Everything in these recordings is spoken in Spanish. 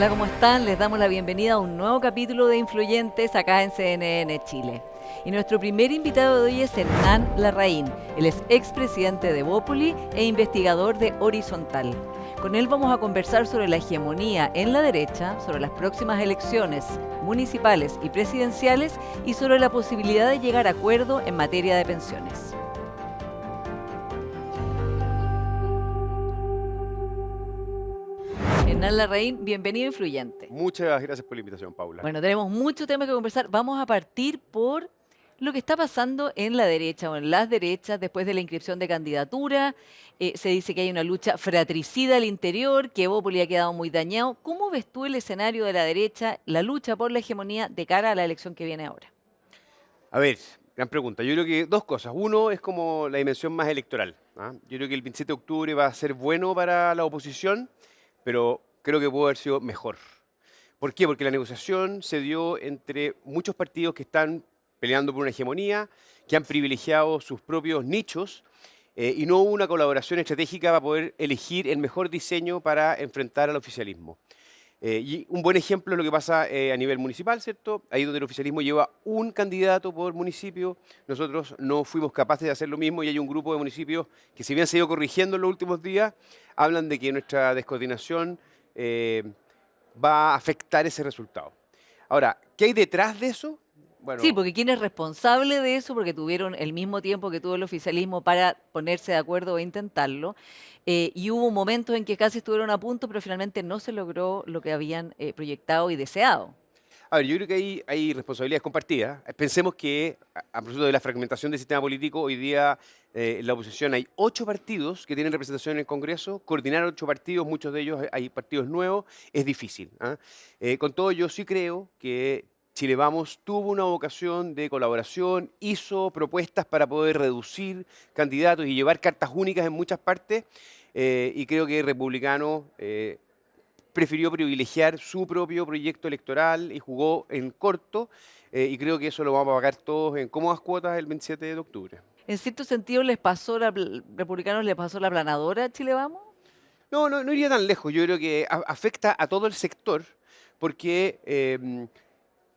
Hola, ¿cómo están? Les damos la bienvenida a un nuevo capítulo de Influyentes acá en CNN Chile. Y nuestro primer invitado de hoy es Hernán Larraín. Él es expresidente de Bópoli e investigador de Horizontal. Con él vamos a conversar sobre la hegemonía en la derecha, sobre las próximas elecciones municipales y presidenciales y sobre la posibilidad de llegar a acuerdo en materia de pensiones. Hernán Larraín, bienvenido a Influyente. Muchas gracias por la invitación, Paula. Bueno, tenemos mucho tema que conversar. Vamos a partir por lo que está pasando en la derecha o en las derechas después de la inscripción de candidatura. Se dice que hay una lucha fratricida al interior, que Bópoli ha quedado muy dañado. ¿Cómo ves tú el escenario de la derecha, la lucha por la hegemonía de cara a la elección que viene ahora? A ver, gran pregunta. Yo creo que dos cosas. Uno es como la dimensión más electoral. ¿Ah? Yo creo que el 27 de octubre va a ser bueno para la oposición, pero creo que pudo haber sido mejor. ¿Por qué? Porque la negociación se dio entre muchos partidos que están peleando por una hegemonía, que han privilegiado sus propios nichos, y no hubo una colaboración estratégica para poder elegir el mejor diseño para enfrentar al oficialismo. Y un buen ejemplo es lo que pasa a nivel municipal, ¿cierto? Ahí donde el oficialismo lleva un candidato por municipio, nosotros no fuimos capaces de hacer lo mismo y hay un grupo de municipios que, si bien se ha ido corrigiendo en los últimos días, hablan de que nuestra descoordinación va a afectar ese resultado. Ahora, ¿qué hay detrás de eso? Sí, Bueno, porque ¿quién es responsable de eso? Porque tuvieron el mismo tiempo que tuvo el oficialismo para ponerse de acuerdo o intentarlo. Y hubo momentos en que casi estuvieron a punto, pero finalmente no se logró lo que habían proyectado y deseado. a ver, yo creo que hay responsabilidades compartidas. Pensemos que, a propósito de la fragmentación del sistema político, hoy día en la oposición hay 8 partidos que tienen representación en el Congreso. Coordinar 8 partidos, muchos de ellos hay partidos nuevos, es difícil. ¿Ah? Con todo, yo sí creo que Chile Vamos tuvo una vocación de colaboración, hizo propuestas para poder reducir candidatos y llevar cartas únicas en muchas partes, y creo que Republicano prefirió privilegiar su propio proyecto electoral y jugó en corto, y creo que eso lo vamos a pagar todos en cómodas cuotas el 27 de octubre. En cierto sentido, les pasó republicanos les pasó la aplanadora a Chile Vamos. No, no, no iría tan lejos, yo creo que afecta a todo el sector porque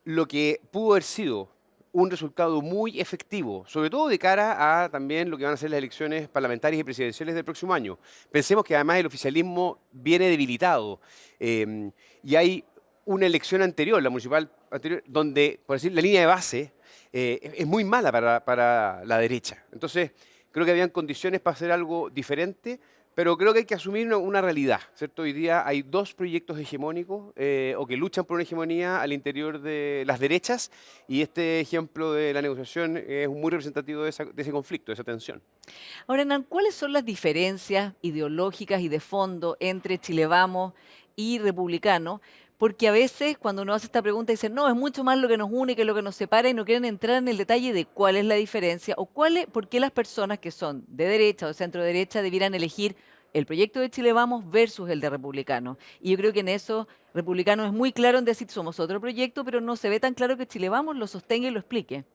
lo que pudo haber sido un resultado muy efectivo, sobre todo de cara a también lo que van a ser las elecciones parlamentarias y presidenciales del próximo año. Pensemos que además el oficialismo viene debilitado, y hay una elección anterior, la municipal anterior, donde, por decir, la línea de base es muy mala para la derecha. Entonces, creo que habían condiciones para hacer algo diferente, pero creo que hay que asumir una realidad, ¿cierto? Hoy día hay dos proyectos hegemónicos o que luchan por una hegemonía al interior de las derechas, y este ejemplo de la negociación es muy representativo de ese conflicto, de esa tensión. Ahora, Hernán, ¿cuáles son las diferencias ideológicas y de fondo entre Chile Vamos y Republicano? Porque a veces cuando uno hace esta pregunta dicen, no, es mucho más lo que nos une que lo que nos separa y no quieren entrar en el detalle de cuál es la diferencia o por qué las personas que son de derecha o de centro derecha debieran elegir el proyecto de Chile Vamos versus el de Republicano. Y yo creo que en eso Republicano es muy claro en decir somos otro proyecto, pero no se ve tan claro que Chile Vamos lo sostenga y lo explique.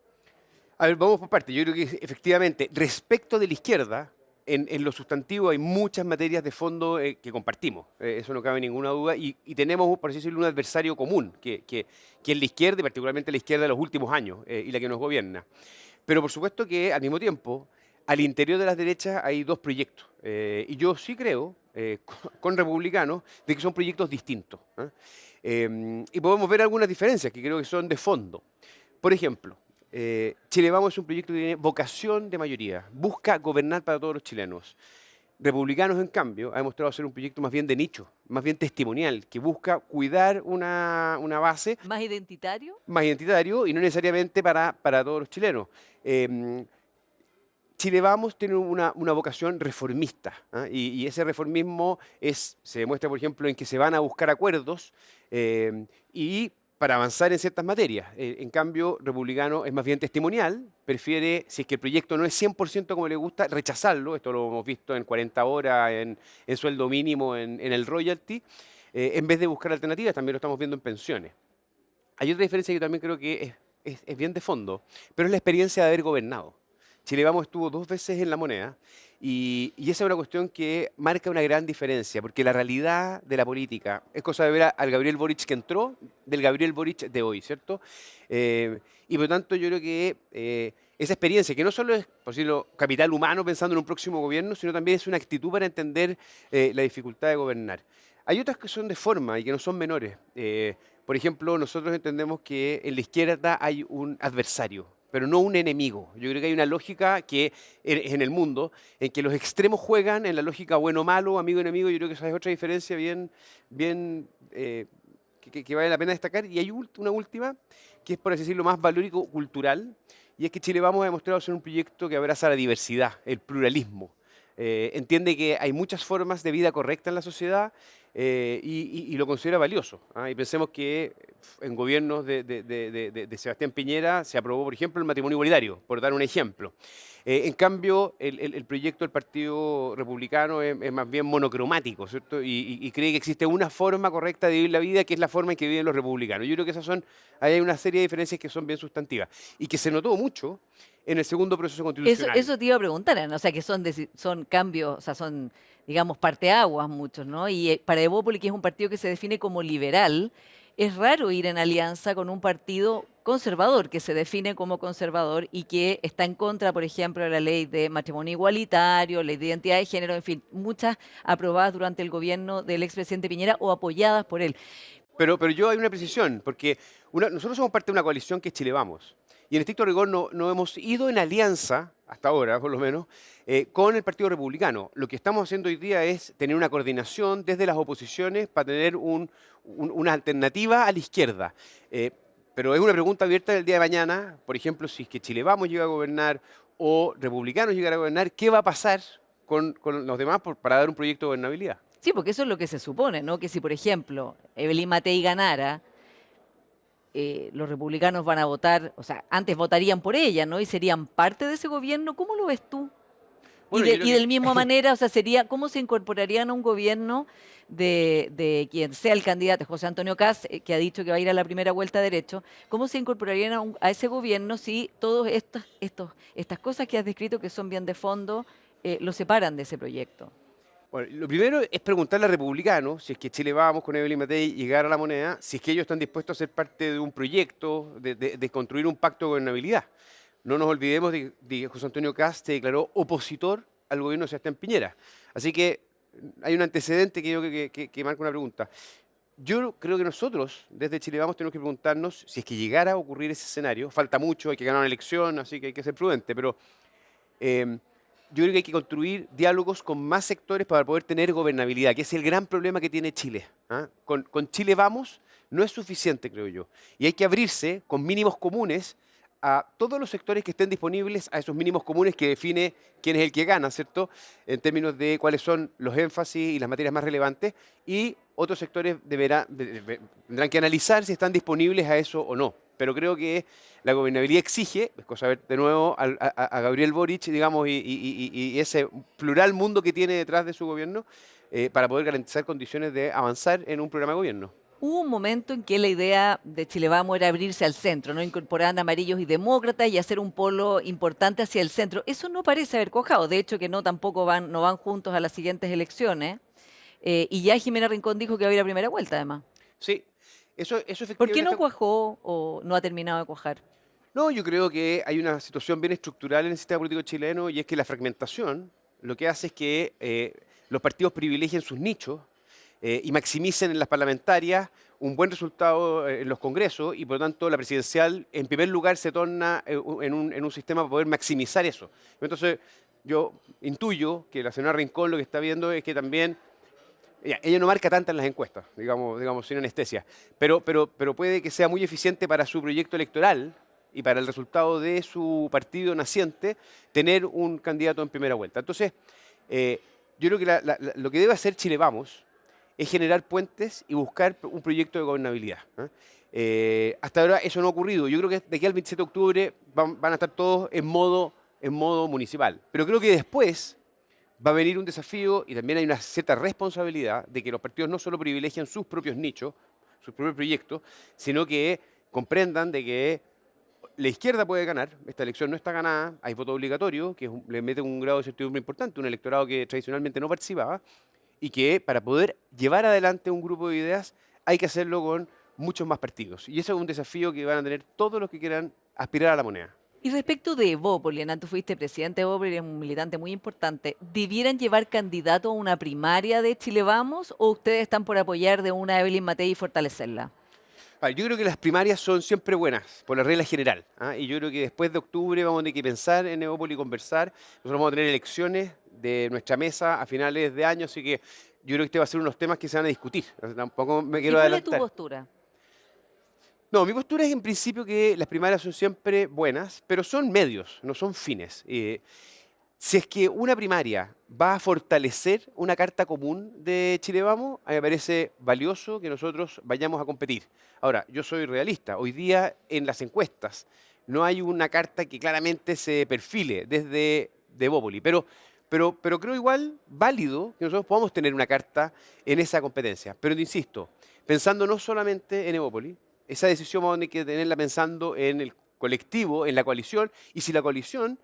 A ver, vamos por partes. Yo creo que efectivamente, respecto de la izquierda, en lo sustantivo hay muchas materias de fondo que compartimos. Eso no cabe ninguna duda. Y tenemos, por así decirlo, un adversario común, que es la izquierda, y particularmente la izquierda de los últimos años, y la que nos gobierna. Pero por supuesto que al mismo tiempo, al interior de las derechas hay dos proyectos. Y yo sí creo, con republicanos, de que son proyectos distintos. ¿Ah? Y podemos ver algunas diferencias que creo que son de fondo. Por ejemplo, Chile Vamos es un proyecto que tiene vocación de mayoría, busca gobernar para todos los chilenos. Republicanos, en cambio, ha demostrado ser un proyecto más bien de nicho, más bien testimonial, que busca cuidar una base ¿Más identitario? más identitario y no necesariamente para todos los chilenos. Eh, Chile Vamos tiene una vocación reformista, ¿ah? Y ese reformismo se demuestra, por ejemplo, en que se van a buscar acuerdos, y para avanzar en ciertas materias. En cambio, Republicano es más bien testimonial, prefiere, si es que el proyecto no es 100% como le gusta, rechazarlo. Esto lo hemos visto en 40 horas, en sueldo mínimo, en el royalty, en vez de buscar alternativas. También lo estamos viendo en pensiones. Hay otra diferencia que yo también creo que es bien de fondo, pero es la experiencia de haber gobernado. Chile Vamos estuvo 2 veces en La Moneda y esa es una cuestión que marca una gran diferencia, porque la realidad de la política es cosa de ver al Gabriel Boric que entró del Gabriel Boric de hoy, ¿cierto? Y por lo tanto yo creo que esa experiencia, que no solo es, por decirlo, capital humano pensando en un próximo gobierno, sino también es una actitud para entender la dificultad de gobernar. Hay otras que son de forma y que no son menores. Por ejemplo, nosotros entendemos que en la izquierda hay un adversario, pero no un enemigo. Yo creo que hay una lógica que es en el mundo, en que los extremos juegan en la lógica bueno-malo, amigo-enemigo. Yo creo que esa es otra diferencia bien que vale la pena destacar. Y hay una última, que es, por así decirlo, más valórico cultural, y es que Chile Vamos ha demostrado ser un proyecto que abraza la diversidad, el pluralismo. Entiende que hay muchas formas de vida correcta en la sociedad y lo considera valioso. ¿Ah? Y pensemos que en gobiernos de Sebastián Piñera se aprobó, por ejemplo, el matrimonio igualitario, por dar un ejemplo. En cambio, el proyecto del Partido Republicano es más bien monocromático, ¿cierto? Y cree que existe una forma correcta de vivir la vida, que es la forma en que viven los republicanos. Yo creo que ahí hay una serie de diferencias que son bien sustantivas y que se notó mucho en el segundo proceso constitucional. Eso te iba a preguntar, Ana, o sea, que son cambios, o sea, son, digamos, parteaguas muchos, ¿no? Y para Evópoli, que es un partido que se define como liberal, es raro ir en alianza con un partido conservador, que se define como conservador y que está en contra, por ejemplo, de la ley de matrimonio igualitario, ley de identidad de género, en fin, muchas aprobadas durante el gobierno del expresidente Piñera o apoyadas por él. Pero yo hay una precisión, porque nosotros somos parte de una coalición que es Chile Vamos. Y en estricto rigor no hemos ido en alianza, hasta ahora por lo menos, con el Partido Republicano. Lo que estamos haciendo hoy día es tener una coordinación desde las oposiciones para tener una alternativa a la izquierda. Pero es una pregunta abierta del día de mañana. Por ejemplo, si es que Chile Vamos llega a gobernar o republicanos llegan a gobernar, ¿qué va a pasar con los demás para dar un proyecto de gobernabilidad? Sí, porque eso es lo que se supone, ¿no? Que si, por ejemplo, Evelyn Matei ganara, los republicanos van a votar, o sea, antes votarían por ella, ¿no? Y serían parte de ese gobierno. ¿Cómo lo ves tú? Bueno, yo creo Y que de la misma manera, o sea, ¿cómo se incorporarían a un gobierno de quien sea el candidato, José Antonio Kast, que ha dicho que va a ir a la primera vuelta derecho? ¿Cómo se incorporarían a ese gobierno si todas estas cosas que has descrito, que son bien de fondo, lo separan de ese proyecto? Bueno, lo primero es preguntarle a republicanos, si es que Chile Vamos con Evelyn Matei llegar a la moneda, si es que ellos están dispuestos a ser parte de un proyecto, de construir un pacto de gobernabilidad. No nos olvidemos de que José Antonio Kast se declaró opositor al gobierno de Sebastián Piñera. Así que hay un antecedente que yo creo que marca una pregunta. Yo creo que nosotros, desde Chile Vamos, tenemos que preguntarnos si es que llegara a ocurrir ese escenario. Falta mucho, hay que ganar una elección, así que hay que ser prudente, pero eh, yo creo que hay que construir diálogos con más sectores para poder tener gobernabilidad, que es el gran problema que tiene Chile. ¿Ah? Con Chile Vamos no es suficiente, creo yo. Y hay que abrirse con mínimos comunes a todos los sectores que estén disponibles a esos mínimos comunes que define quién es el que gana, ¿cierto? En términos de cuáles son los énfasis y las materias más relevantes, y otros sectores tendrán que analizar si están disponibles a eso o no. Pero creo que la gobernabilidad exige, es cosa de ver de nuevo a Gabriel Boric, digamos, y ese plural mundo que tiene detrás de su gobierno, para poder garantizar condiciones de avanzar en un programa de gobierno. Hubo un momento en que la idea de Chile Vamos era abrirse al centro, ¿no? Incorporar amarillos y demócratas y hacer un polo importante hacia el centro. Eso no parece haber cuajado. De hecho, que no van juntos a las siguientes elecciones. Y ya Jimena Rincón dijo que va a ir a primera vuelta, además. Sí, eso ¿Por qué efectivamente no está. cuajó o no ha terminado de cuajar? No, yo creo que hay una situación bien estructural en el sistema político chileno y es que la fragmentación lo que hace es que los partidos privilegien sus nichos y maximicen en las parlamentarias un buen resultado en los congresos y por lo tanto la presidencial en primer lugar se torna en un sistema para poder maximizar eso. Entonces yo intuyo que la señora Rincón lo que está viendo es que también ella no marca tanto en las encuestas, digamos sin anestesia, pero puede que sea muy eficiente para su proyecto electoral y para el resultado de su partido naciente tener un candidato en primera vuelta. Entonces, yo creo que lo que debe hacer Chile Vamos es generar puentes y buscar un proyecto de gobernabilidad. Hasta ahora eso no ha ocurrido. Yo creo que de aquí al 27 de octubre van a estar todos en modo municipal. Pero creo que después va a venir un desafío y también hay una cierta responsabilidad de que los partidos no solo privilegian sus propios nichos, sus propios proyectos, sino que comprendan de que la izquierda puede ganar, esta elección no está ganada, hay voto obligatorio, que le mete un grado de certidumbre importante, un electorado que tradicionalmente no participaba, y que para poder llevar adelante un grupo de ideas hay que hacerlo con muchos más partidos. Y eso es un desafío que van a tener todos los que quieran aspirar a la moneda. Y respecto de Evópoli, Hernán, tú fuiste presidente de Evópoli, eres un militante muy importante. ¿Debieran llevar candidato a una primaria de Chile Vamos o ustedes están por apoyar de una Evelyn Matei y fortalecerla? Yo creo que las primarias son siempre buenas, por la regla general. Y yo creo que después de octubre vamos a tener que pensar en Evópoli y conversar. Nosotros vamos a tener elecciones de nuestra mesa a finales de año, así que yo creo que este va a ser unos temas que se van a discutir. Tampoco me ¿Y quiero cuál es tu adelantar. postura? No, mi postura es en principio que las primarias son siempre buenas, pero son medios, no son fines. Si es que una primaria va a fortalecer una carta común de Chile Vamos, a mí me parece valioso que nosotros vayamos a competir. Ahora, yo soy realista. Hoy día en las encuestas no hay una carta que claramente se perfile desde de Evópoli, pero creo igual válido que nosotros podamos tener una carta en esa competencia. Pero te insisto, pensando no solamente en Evópoli, esa decisión vamos a tener que tenerla pensando en el colectivo, en la coalición, y si la coalición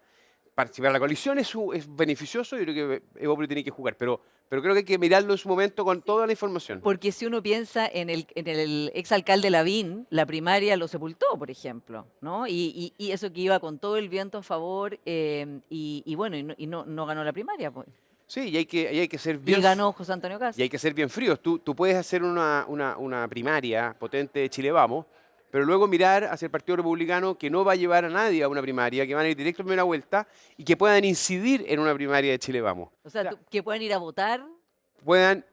participar en la coalición es beneficioso, yo creo que Evópoli tiene que jugar, pero creo que hay que mirarlo en su momento con toda la información. Porque si uno piensa en el exalcalde Lavín, la primaria lo sepultó, por ejemplo, ¿no? Y eso que iba con todo el viento a favor, y bueno, no ganó la primaria, pues. Sí, y hay que ser Y bien, ganó José Antonio Caz. y hay que ser bien fríos. Tú puedes hacer una primaria potente de Chile Vamos, pero luego mirar hacia el Partido Republicano que no va a llevar a nadie a una primaria, que van a ir directo a primera vuelta y que puedan incidir en una primaria de Chile Vamos. O sea, que puedan ir a votar. Puedan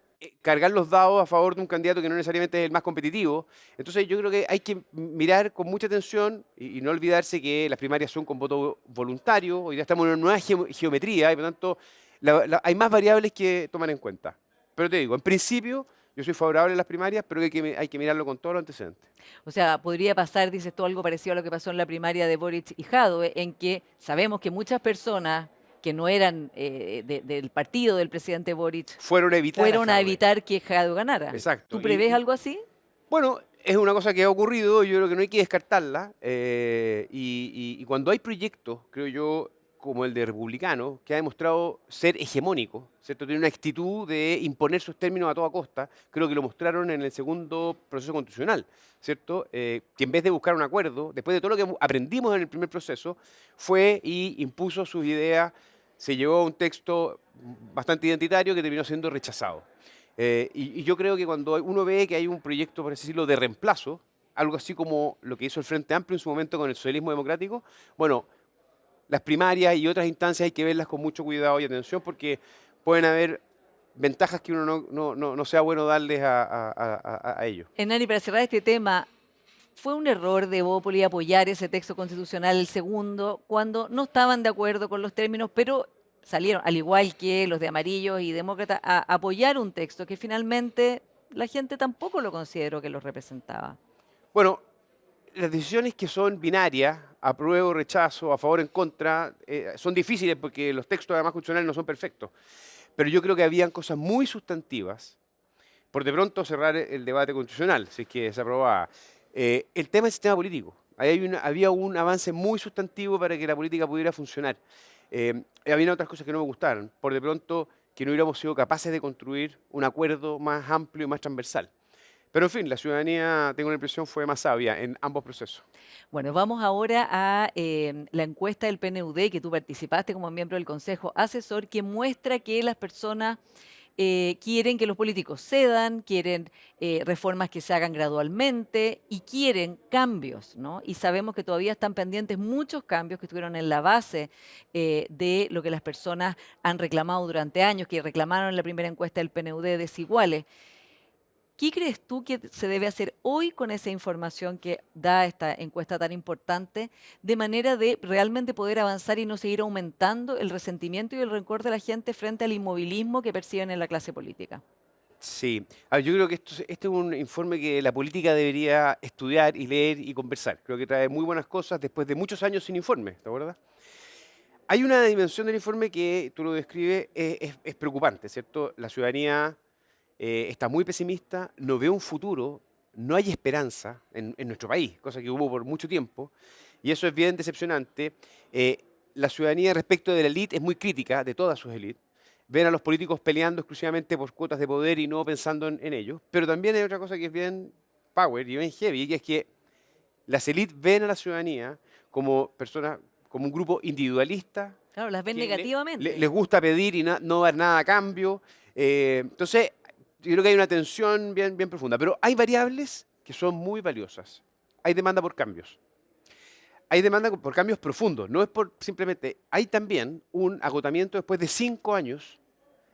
cargar los dados a favor de un candidato que no necesariamente es el más competitivo. Entonces yo creo que hay que mirar con mucha atención y no olvidarse que las primarias son con voto voluntario. Hoy día estamos en una nueva geometría y por lo tanto hay más variables que tomar en cuenta. Pero te digo, en principio yo soy favorable a las primarias, pero hay que mirarlo con todos los antecedentes. O sea, podría pasar, dices tú, algo parecido a lo que pasó en la primaria de Boric y Jadwe, en que sabemos que muchas personas que no eran del partido del presidente Boric Fueron a evitar fueron a Jadwe. evitar que Jadwe ganara. Exacto. ¿Tú prevés algo así? Bueno, es una cosa que ha ocurrido, yo creo que no hay que descartarla. Y cuando hay proyectos, creo yo, como el de Republicano, que ha demostrado ser hegemónico, ¿cierto? Tiene una actitud de imponer sus términos a toda costa, creo que lo mostraron en el segundo proceso constitucional, ¿cierto? Que en vez de buscar un acuerdo, después de todo lo que aprendimos en el primer proceso, fue y impuso sus ideas, se llevó a un texto bastante identitario que terminó siendo rechazado. Y yo creo que cuando uno ve que hay un proyecto, por así decirlo, de reemplazo, algo así como lo que hizo el Frente Amplio en su momento con el socialismo democrático, bueno, las primarias y otras instancias hay que verlas con mucho cuidado y atención porque pueden haber ventajas que uno no sea bueno darles a ellos. Hernán, y para cerrar este tema, ¿fue un error de Bópoli apoyar ese texto constitucional, el segundo, cuando no estaban de acuerdo con los términos, pero salieron, al igual que los de amarillos y demócratas, a apoyar un texto que finalmente la gente tampoco lo consideró que los representaba? Bueno, las decisiones que son binarias, apruebo, rechazo, a favor, en contra, son difíciles porque los textos además constitucionales no son perfectos. Pero yo creo que habían cosas muy sustantivas, por de pronto cerrar el debate constitucional, si es que se aprobaba. El tema del sistema político. Había un avance muy sustantivo para que la política pudiera funcionar. Había otras cosas que no me gustaron. Por de pronto, que no hubiéramos sido capaces de construir un acuerdo más amplio y más transversal. Pero en fin, la ciudadanía, tengo la impresión, fue más sabia en ambos procesos. Bueno, vamos ahora a la encuesta del PNUD, que tú participaste como miembro del Consejo Asesor, que muestra que las personas quieren que los políticos cedan, quieren reformas que se hagan gradualmente y quieren cambios, ¿no? Y sabemos que todavía están pendientes muchos cambios que estuvieron en la base de lo que las personas han reclamado durante años, que reclamaron en la primera encuesta del PNUD desiguales. ¿Qué crees tú que se debe hacer hoy con esa información que da esta encuesta tan importante, de manera de realmente poder avanzar y no seguir aumentando el resentimiento y el rencor de la gente frente al inmovilismo que perciben en la clase política? Sí, yo creo que este es un informe que la política debería estudiar y leer y conversar. Creo que trae muy buenas cosas después de muchos años sin informe, ¿te acuerdas? Hay una dimensión del informe que tú lo describes, es preocupante, ¿cierto? La ciudadanía está muy pesimista, no ve un futuro, no hay esperanza en nuestro país, cosa que hubo por mucho tiempo. Y eso es bien decepcionante. La ciudadanía respecto de la élite es muy crítica, de todas sus élites. Ven a los políticos peleando exclusivamente por cuotas de poder y no pensando en ellos. Pero también hay otra cosa que es bien power y bien heavy, que es que las élites ven a la ciudadanía como personas, como un grupo individualista, Claro, las ven que negativamente. les gusta pedir y no dar nada a cambio. Entonces, yo creo que hay una tensión bien profunda. Pero hay variables que son muy valiosas. Hay demanda por cambios. Hay demanda por cambios profundos. No es por simplemente. Hay también un agotamiento después de 5 años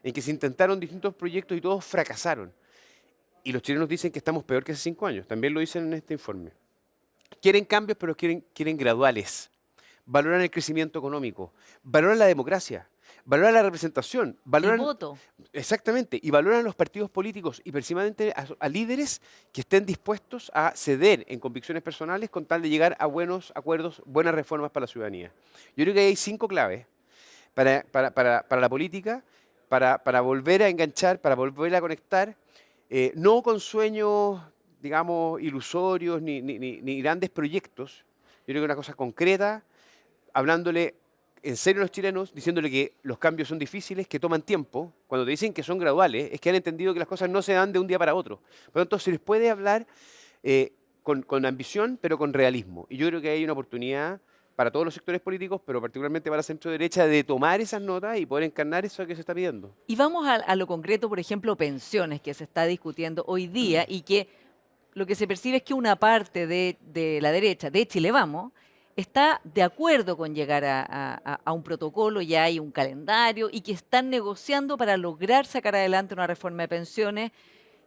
en que se intentaron distintos proyectos y todos fracasaron. Y los chilenos dicen que estamos peor que hace 5 años. También lo dicen en este informe. Quieren cambios, pero quieren graduales. Valoran el crecimiento económico, valoran la democracia, valoran la representación, El valoran voto. exactamente, y valoran los partidos políticos y principalmente a líderes que estén dispuestos a ceder en convicciones personales con tal de llegar a buenos acuerdos, buenas reformas para la ciudadanía. Yo creo que hay 5 claves para la política, para volver a enganchar, para volver a conectar, no con sueños, digamos, ilusorios ni grandes proyectos. Yo creo que una cosa concreta, hablándole en serio a los chilenos, diciéndole que los cambios son difíciles, que toman tiempo. Cuando te dicen que son graduales, es que han entendido que las cosas no se dan de un día para otro. Por lo tanto, se les puede hablar con ambición, pero con realismo. Y yo creo que hay una oportunidad para todos los sectores políticos, pero particularmente para la centro-derecha, de tomar esas notas y poder encarnar eso que se está pidiendo. Y vamos a lo concreto, por ejemplo, pensiones, que se está discutiendo hoy día y que lo que se percibe es que una parte de la derecha, de Chile Vamos, está de acuerdo con llegar a un protocolo, ya hay un calendario y que están negociando para lograr sacar adelante una reforma de pensiones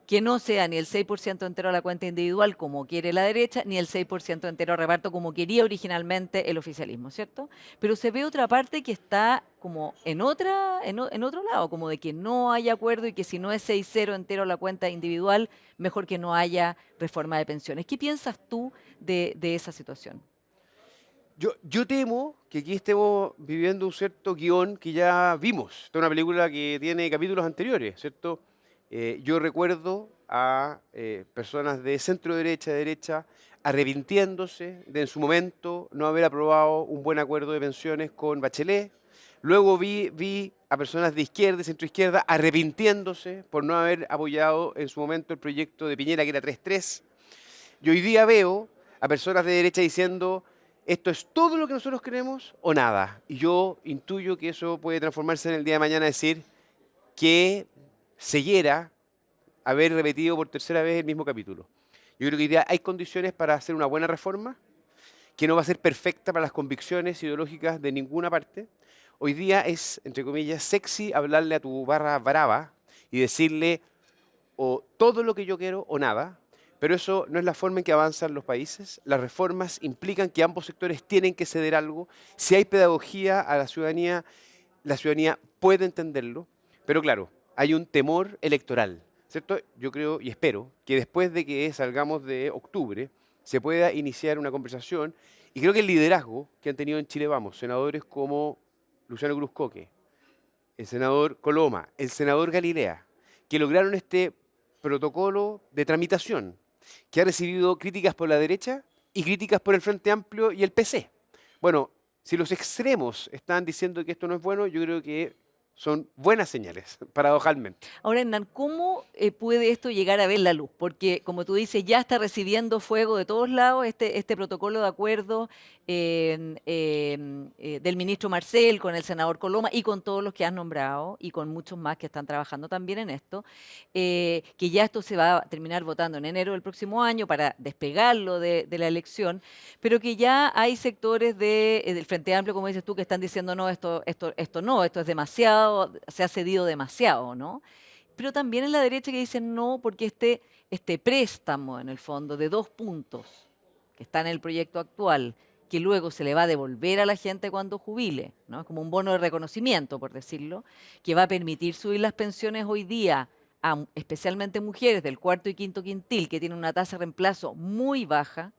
que no sea ni el 6% entero a la cuenta individual como quiere la derecha, ni el 6% entero a reparto como quería originalmente el oficialismo, ¿cierto? Pero se ve otra parte que está como en otro lado, como de que no hay acuerdo y que si no es 6-0 entero a la cuenta individual, mejor que no haya reforma de pensiones. ¿Qué piensas tú de esa situación? Yo temo que aquí estemos viviendo un cierto guión que ya vimos. Esta es una película que tiene capítulos anteriores, ¿cierto? Yo recuerdo a personas de centro derecha, derecha, arrepintiéndose de en su momento no haber aprobado un buen acuerdo de pensiones con Bachelet. Luego vi a personas de izquierda y centro izquierda arrepintiéndose por no haber apoyado en su momento el proyecto de Piñera, que era 3-3. Y hoy día veo a personas de derecha diciendo, esto es todo lo que nosotros queremos o nada. Y yo intuyo que eso puede transformarse en el día de mañana, decir que ceguera haber repetido por tercera vez el mismo capítulo. Yo creo que hoy día hay condiciones para hacer una buena reforma, que no va a ser perfecta para las convicciones ideológicas de ninguna parte. Hoy día es, entre comillas, sexy hablarle a tu barra brava y decirle o todo lo que yo quiero o nada, pero eso no es la forma en que avanzan los países. Las reformas implican que ambos sectores tienen que ceder algo. Si hay pedagogía a la ciudadanía puede entenderlo, pero claro, hay un temor electoral, ¿cierto? Yo creo y espero que después de que salgamos de octubre se pueda iniciar una conversación y creo que el liderazgo que han tenido en Chile Vamos, senadores como Luciano Cruzcoque, el senador Coloma, el senador Galilea, que lograron este protocolo de tramitación, que ha recibido críticas por la derecha y críticas por el Frente Amplio y el PC. Bueno, si los extremos están diciendo que esto no es bueno, yo creo que son buenas señales, paradojalmente. Ahora, Hernán, ¿cómo puede esto llegar a ver la luz? Porque, como tú dices, ya está recibiendo fuego de todos lados este protocolo de acuerdo del ministro Marcel con el senador Coloma y con todos los que has nombrado y con muchos más que están trabajando también en esto, que ya esto se va a terminar votando en enero del próximo año para despegarlo de la elección, pero que ya hay sectores del Frente Amplio, como dices tú, que están diciendo, no, esto no, esto es demasiado, se ha cedido demasiado, ¿no? Pero también en la derecha que dicen no, porque este préstamo, en el fondo, de 2 puntos, que está en el proyecto actual, que luego se le va a devolver a la gente cuando jubile, ¿no? Como un bono de reconocimiento, por decirlo, que va a permitir subir las pensiones hoy día a especialmente mujeres del cuarto y quinto quintil, que tienen una tasa de reemplazo muy baja,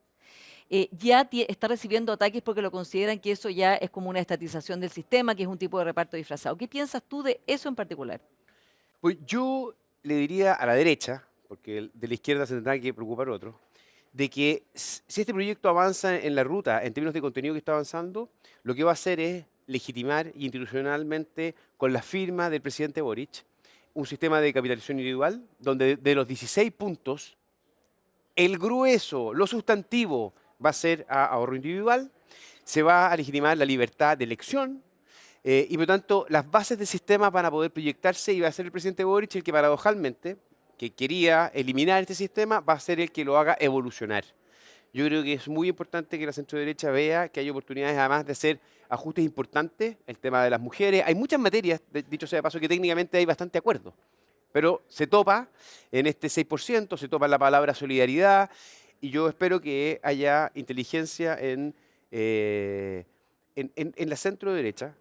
ya está recibiendo ataques porque lo consideran que eso ya es como una estatización del sistema, que es un tipo de reparto disfrazado. ¿Qué piensas tú de eso en particular? Pues yo le diría a la derecha, porque de la izquierda se tendrá que preocupar otro, de que si este proyecto avanza en la ruta, en términos de contenido que está avanzando, lo que va a hacer es legitimar institucionalmente, con la firma del presidente Boric, un sistema de capitalización individual, donde de los 16 puntos, el grueso, lo sustantivo, va a ser a ahorro individual, se va a legitimar la libertad de elección, y por lo tanto las bases del sistema van a poder proyectarse y va a ser el presidente Boric el que paradojalmente, que quería eliminar este sistema, va a ser el que lo haga evolucionar. Yo creo que es muy importante que la centroderecha vea que hay oportunidades además de hacer ajustes importantes, el tema de las mujeres. Hay muchas materias, dicho sea de paso, que técnicamente hay bastante acuerdo, pero se topa en este 6%, se topa en la palabra solidaridad, y yo espero que haya inteligencia en la centro derecha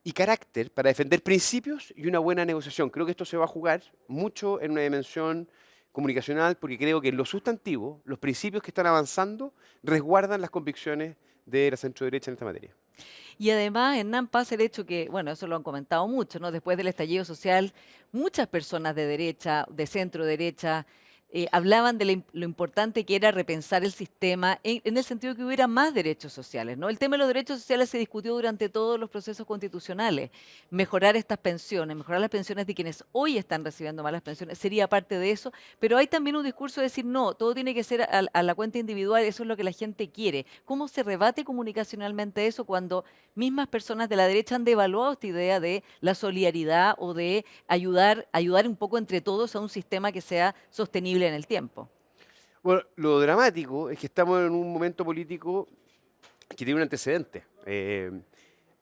y carácter para defender principios y una buena negociación. Creo que esto se va a jugar mucho en una dimensión comunicacional, porque creo que en lo sustantivo, los principios que están avanzando resguardan las convicciones de la centro derecha en esta materia. Y además, Hernán, pasa el hecho que, bueno, eso lo han comentado mucho, ¿no? Después del estallido social, muchas personas de derecha, de centro derecha, hablaban de lo importante que era repensar el sistema en el sentido que hubiera más derechos sociales, ¿no? El tema de los derechos sociales se discutió durante todos los procesos constitucionales. Mejorar estas pensiones, mejorar las pensiones de quienes hoy están recibiendo malas pensiones, sería parte de eso, pero hay también un discurso de decir, no, todo tiene que ser a la cuenta individual, eso es lo que la gente quiere. ¿Cómo se rebate comunicacionalmente eso cuando mismas personas de la derecha han devaluado esta idea de la solidaridad o de ayudar un poco entre todos a un sistema que sea sostenible en el tiempo? Bueno, lo dramático es que estamos en un momento político que tiene un antecedente.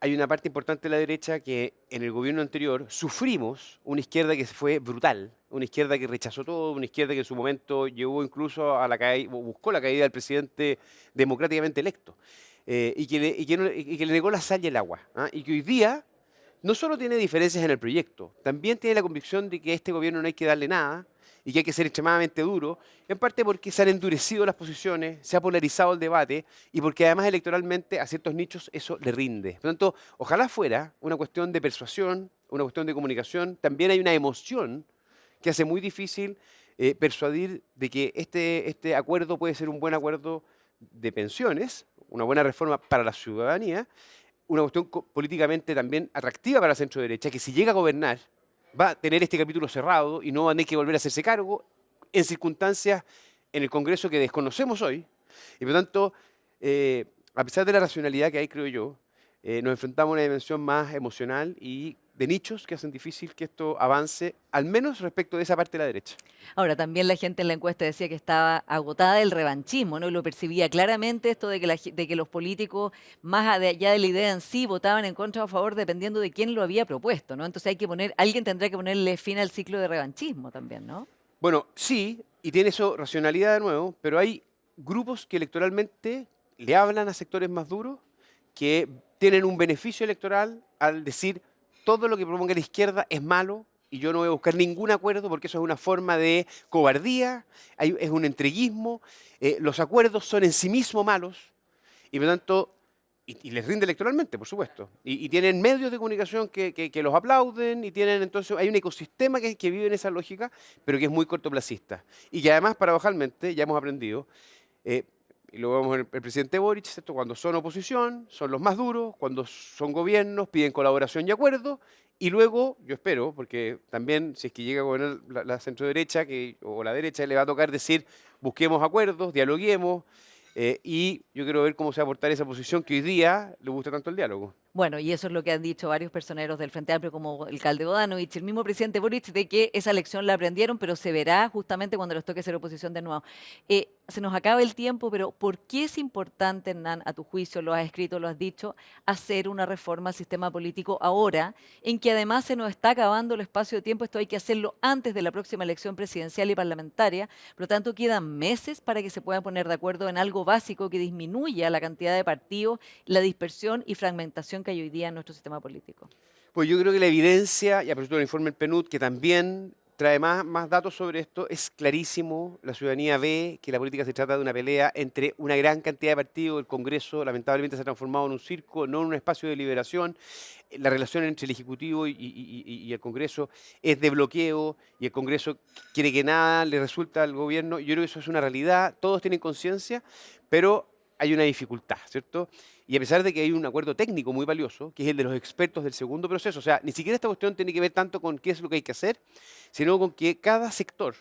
Hay una parte importante de la derecha que en el gobierno anterior sufrimos una izquierda que fue brutal, una izquierda que rechazó todo, una izquierda que en su momento llevó incluso a la caída, buscó la caída del presidente democráticamente electo, y que le negó la sal y el agua, ¿ah? Y que hoy día no solo tiene diferencias en el proyecto, también tiene la convicción de que a este gobierno no hay que darle nada y que hay que ser extremadamente duro, en parte porque se han endurecido las posiciones, se ha polarizado el debate y porque además electoralmente a ciertos nichos eso le rinde. Por lo tanto, ojalá fuera una cuestión de persuasión, una cuestión de comunicación. También hay una emoción que hace muy difícil persuadir de que este acuerdo puede ser un buen acuerdo de pensiones, una buena reforma para la ciudadanía, una cuestión políticamente también atractiva para la centro derecha, que si llega a gobernar va a tener este capítulo cerrado y no va a tener que volver a hacerse cargo en circunstancias en el Congreso que desconocemos hoy. Y por lo tanto, a pesar de la racionalidad que hay, creo yo, nos enfrentamos a una dimensión más emocional y de nichos que hacen difícil que esto avance, al menos respecto de esa parte de la derecha. Ahora, también la gente en la encuesta decía que estaba agotada del revanchismo, ¿no? Y lo percibía claramente esto de que, de que los políticos, más allá de la idea en sí, votaban en contra o a favor dependiendo de quién lo había propuesto, ¿no? Entonces hay que alguien tendrá que ponerle fin al ciclo de revanchismo también, ¿no? Bueno, sí, y tiene eso racionalidad de nuevo, pero hay grupos que electoralmente le hablan a sectores más duros que tienen un beneficio electoral al decir todo lo que proponga la izquierda es malo y yo no voy a buscar ningún acuerdo porque eso es una forma de cobardía, es un entreguismo, los acuerdos son en sí mismos malos y por lo tanto, y les rinde electoralmente, por supuesto, y tienen medios de comunicación que los aplauden y tienen entonces, hay un ecosistema que vive en esa lógica, pero que es muy cortoplacista y que además, paradojalmente, ya hemos aprendido, eh, y lo vemos en el presidente Boric, ¿cierto? Cuando son oposición, son los más duros, cuando son gobiernos, piden colaboración y acuerdo, y luego, yo espero, porque también si es que llega a gobernar la centroderecha o la derecha, le va a tocar decir, busquemos acuerdos, dialoguemos, y yo quiero ver cómo se va a aportar esa posición que hoy día le gusta tanto el diálogo. Bueno, y eso es lo que han dicho varios personeros del Frente Amplio, como el alcalde Bodanovich, el mismo presidente Boric, de que esa lección la aprendieron, pero se verá justamente cuando les toque ser oposición de nuevo. Se nos acaba el tiempo, pero ¿por qué es importante, Hernán, a tu juicio, lo has escrito, lo has dicho, hacer una reforma al sistema político ahora, en que además se nos está acabando el espacio de tiempo? Esto hay que hacerlo antes de la próxima elección presidencial y parlamentaria, por lo tanto quedan meses para que se puedan poner de acuerdo en algo básico que disminuya la cantidad de partidos, la dispersión y fragmentación que hay hoy día en nuestro sistema político. Pues yo creo que la evidencia, y a propósito del informe del PNUD, que también trae más datos sobre esto. Es clarísimo, la ciudadanía ve que la política se trata de una pelea entre una gran cantidad de partidos. El Congreso lamentablemente se ha transformado en un circo, no en un espacio de liberación. La relación entre el Ejecutivo y el Congreso es de bloqueo y el Congreso quiere que nada le resulta al gobierno. Yo creo que eso es una realidad, todos tienen conciencia, pero hay una dificultad, ¿cierto? Y a pesar de que hay un acuerdo técnico muy valioso, que es el de los expertos del segundo proceso, o sea, ni siquiera esta cuestión tiene que ver tanto con qué es lo que hay que hacer, sino con que cada sector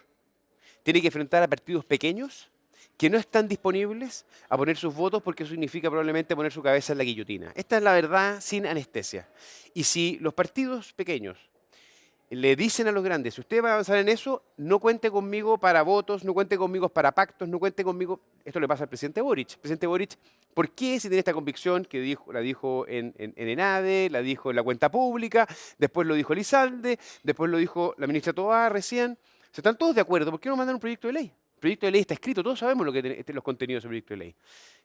tiene que enfrentar a partidos pequeños que no están disponibles a poner sus votos porque eso significa probablemente poner su cabeza en la guillotina. Esta es la verdad sin anestesia. Y si los partidos pequeños le dicen a los grandes, si usted va a avanzar en eso, no cuente conmigo para votos, no cuente conmigo para pactos, no cuente conmigo. Esto le pasa al presidente Boric. El presidente Boric, ¿por qué si tiene esta convicción que la dijo en ENADE, la dijo en la cuenta pública, después lo dijo Elizalde, después lo dijo la ministra Toá recién? Se están todos de acuerdo, ¿por qué no mandan un proyecto de ley? El proyecto de ley está escrito, todos sabemos lo que los contenidos del proyecto de ley.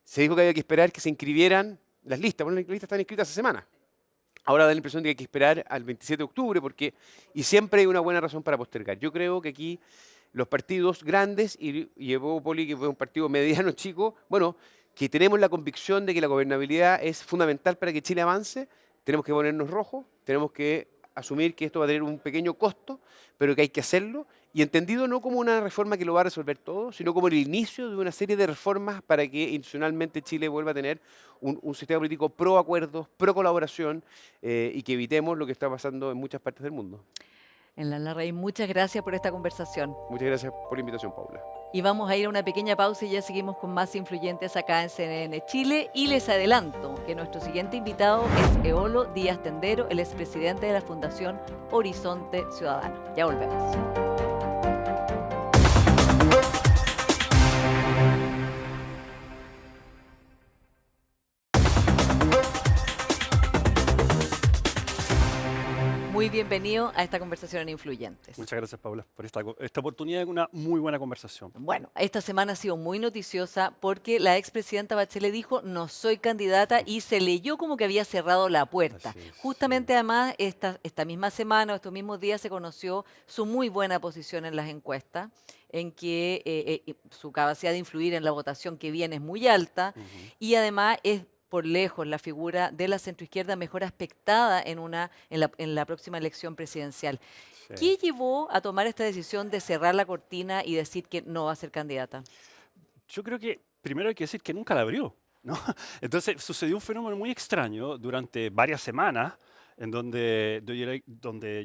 Se dijo que había que esperar que se inscribieran las listas, bueno, las listas están inscritas hace semanas. Ahora da la impresión de que hay que esperar al 27 de octubre y siempre hay una buena razón para postergar. Yo creo que aquí los partidos grandes y Evópoli, que fue un partido mediano chico, bueno, que tenemos la convicción de que la gobernabilidad es fundamental para que Chile avance, tenemos que ponernos rojos, tenemos que asumir que esto va a tener un pequeño costo, pero que hay que hacerlo, y entendido no como una reforma que lo va a resolver todo, sino como el inicio de una serie de reformas para que institucionalmente Chile vuelva a tener un sistema político pro acuerdos, pro colaboración, y que evitemos lo que está pasando en muchas partes del mundo. En la Larraín, muchas gracias por esta conversación. Muchas gracias por la invitación, Paula. Y vamos a ir a una pequeña pausa y ya seguimos con más influyentes acá en CNN Chile. Y les adelanto que nuestro siguiente invitado es Eolo Díaz Tendero, el expresidente de la Fundación Horizonte Ciudadano. Ya volvemos. Muy bienvenido a esta conversación en Influyentes. Muchas gracias, Paula, por esta oportunidad de una muy buena conversación. Bueno, esta semana ha sido muy noticiosa porque la expresidenta Bachelet dijo no soy candidata y se leyó como que había cerrado la puerta. Así es, Justamente además esta misma semana o estos mismos días se conoció su muy buena posición en las encuestas, en que su capacidad de influir en la votación que viene es muy alta Ujú. y además es por lejos la figura de la centroizquierda mejor aspectada en la próxima elección presidencial. Sí. ¿Qué llevó a tomar esta decisión de cerrar la cortina y decir que no va a ser candidata? Yo creo que primero hay que decir que nunca la abrió, ¿no? Entonces sucedió un fenómeno muy extraño durante varias semanas, en donde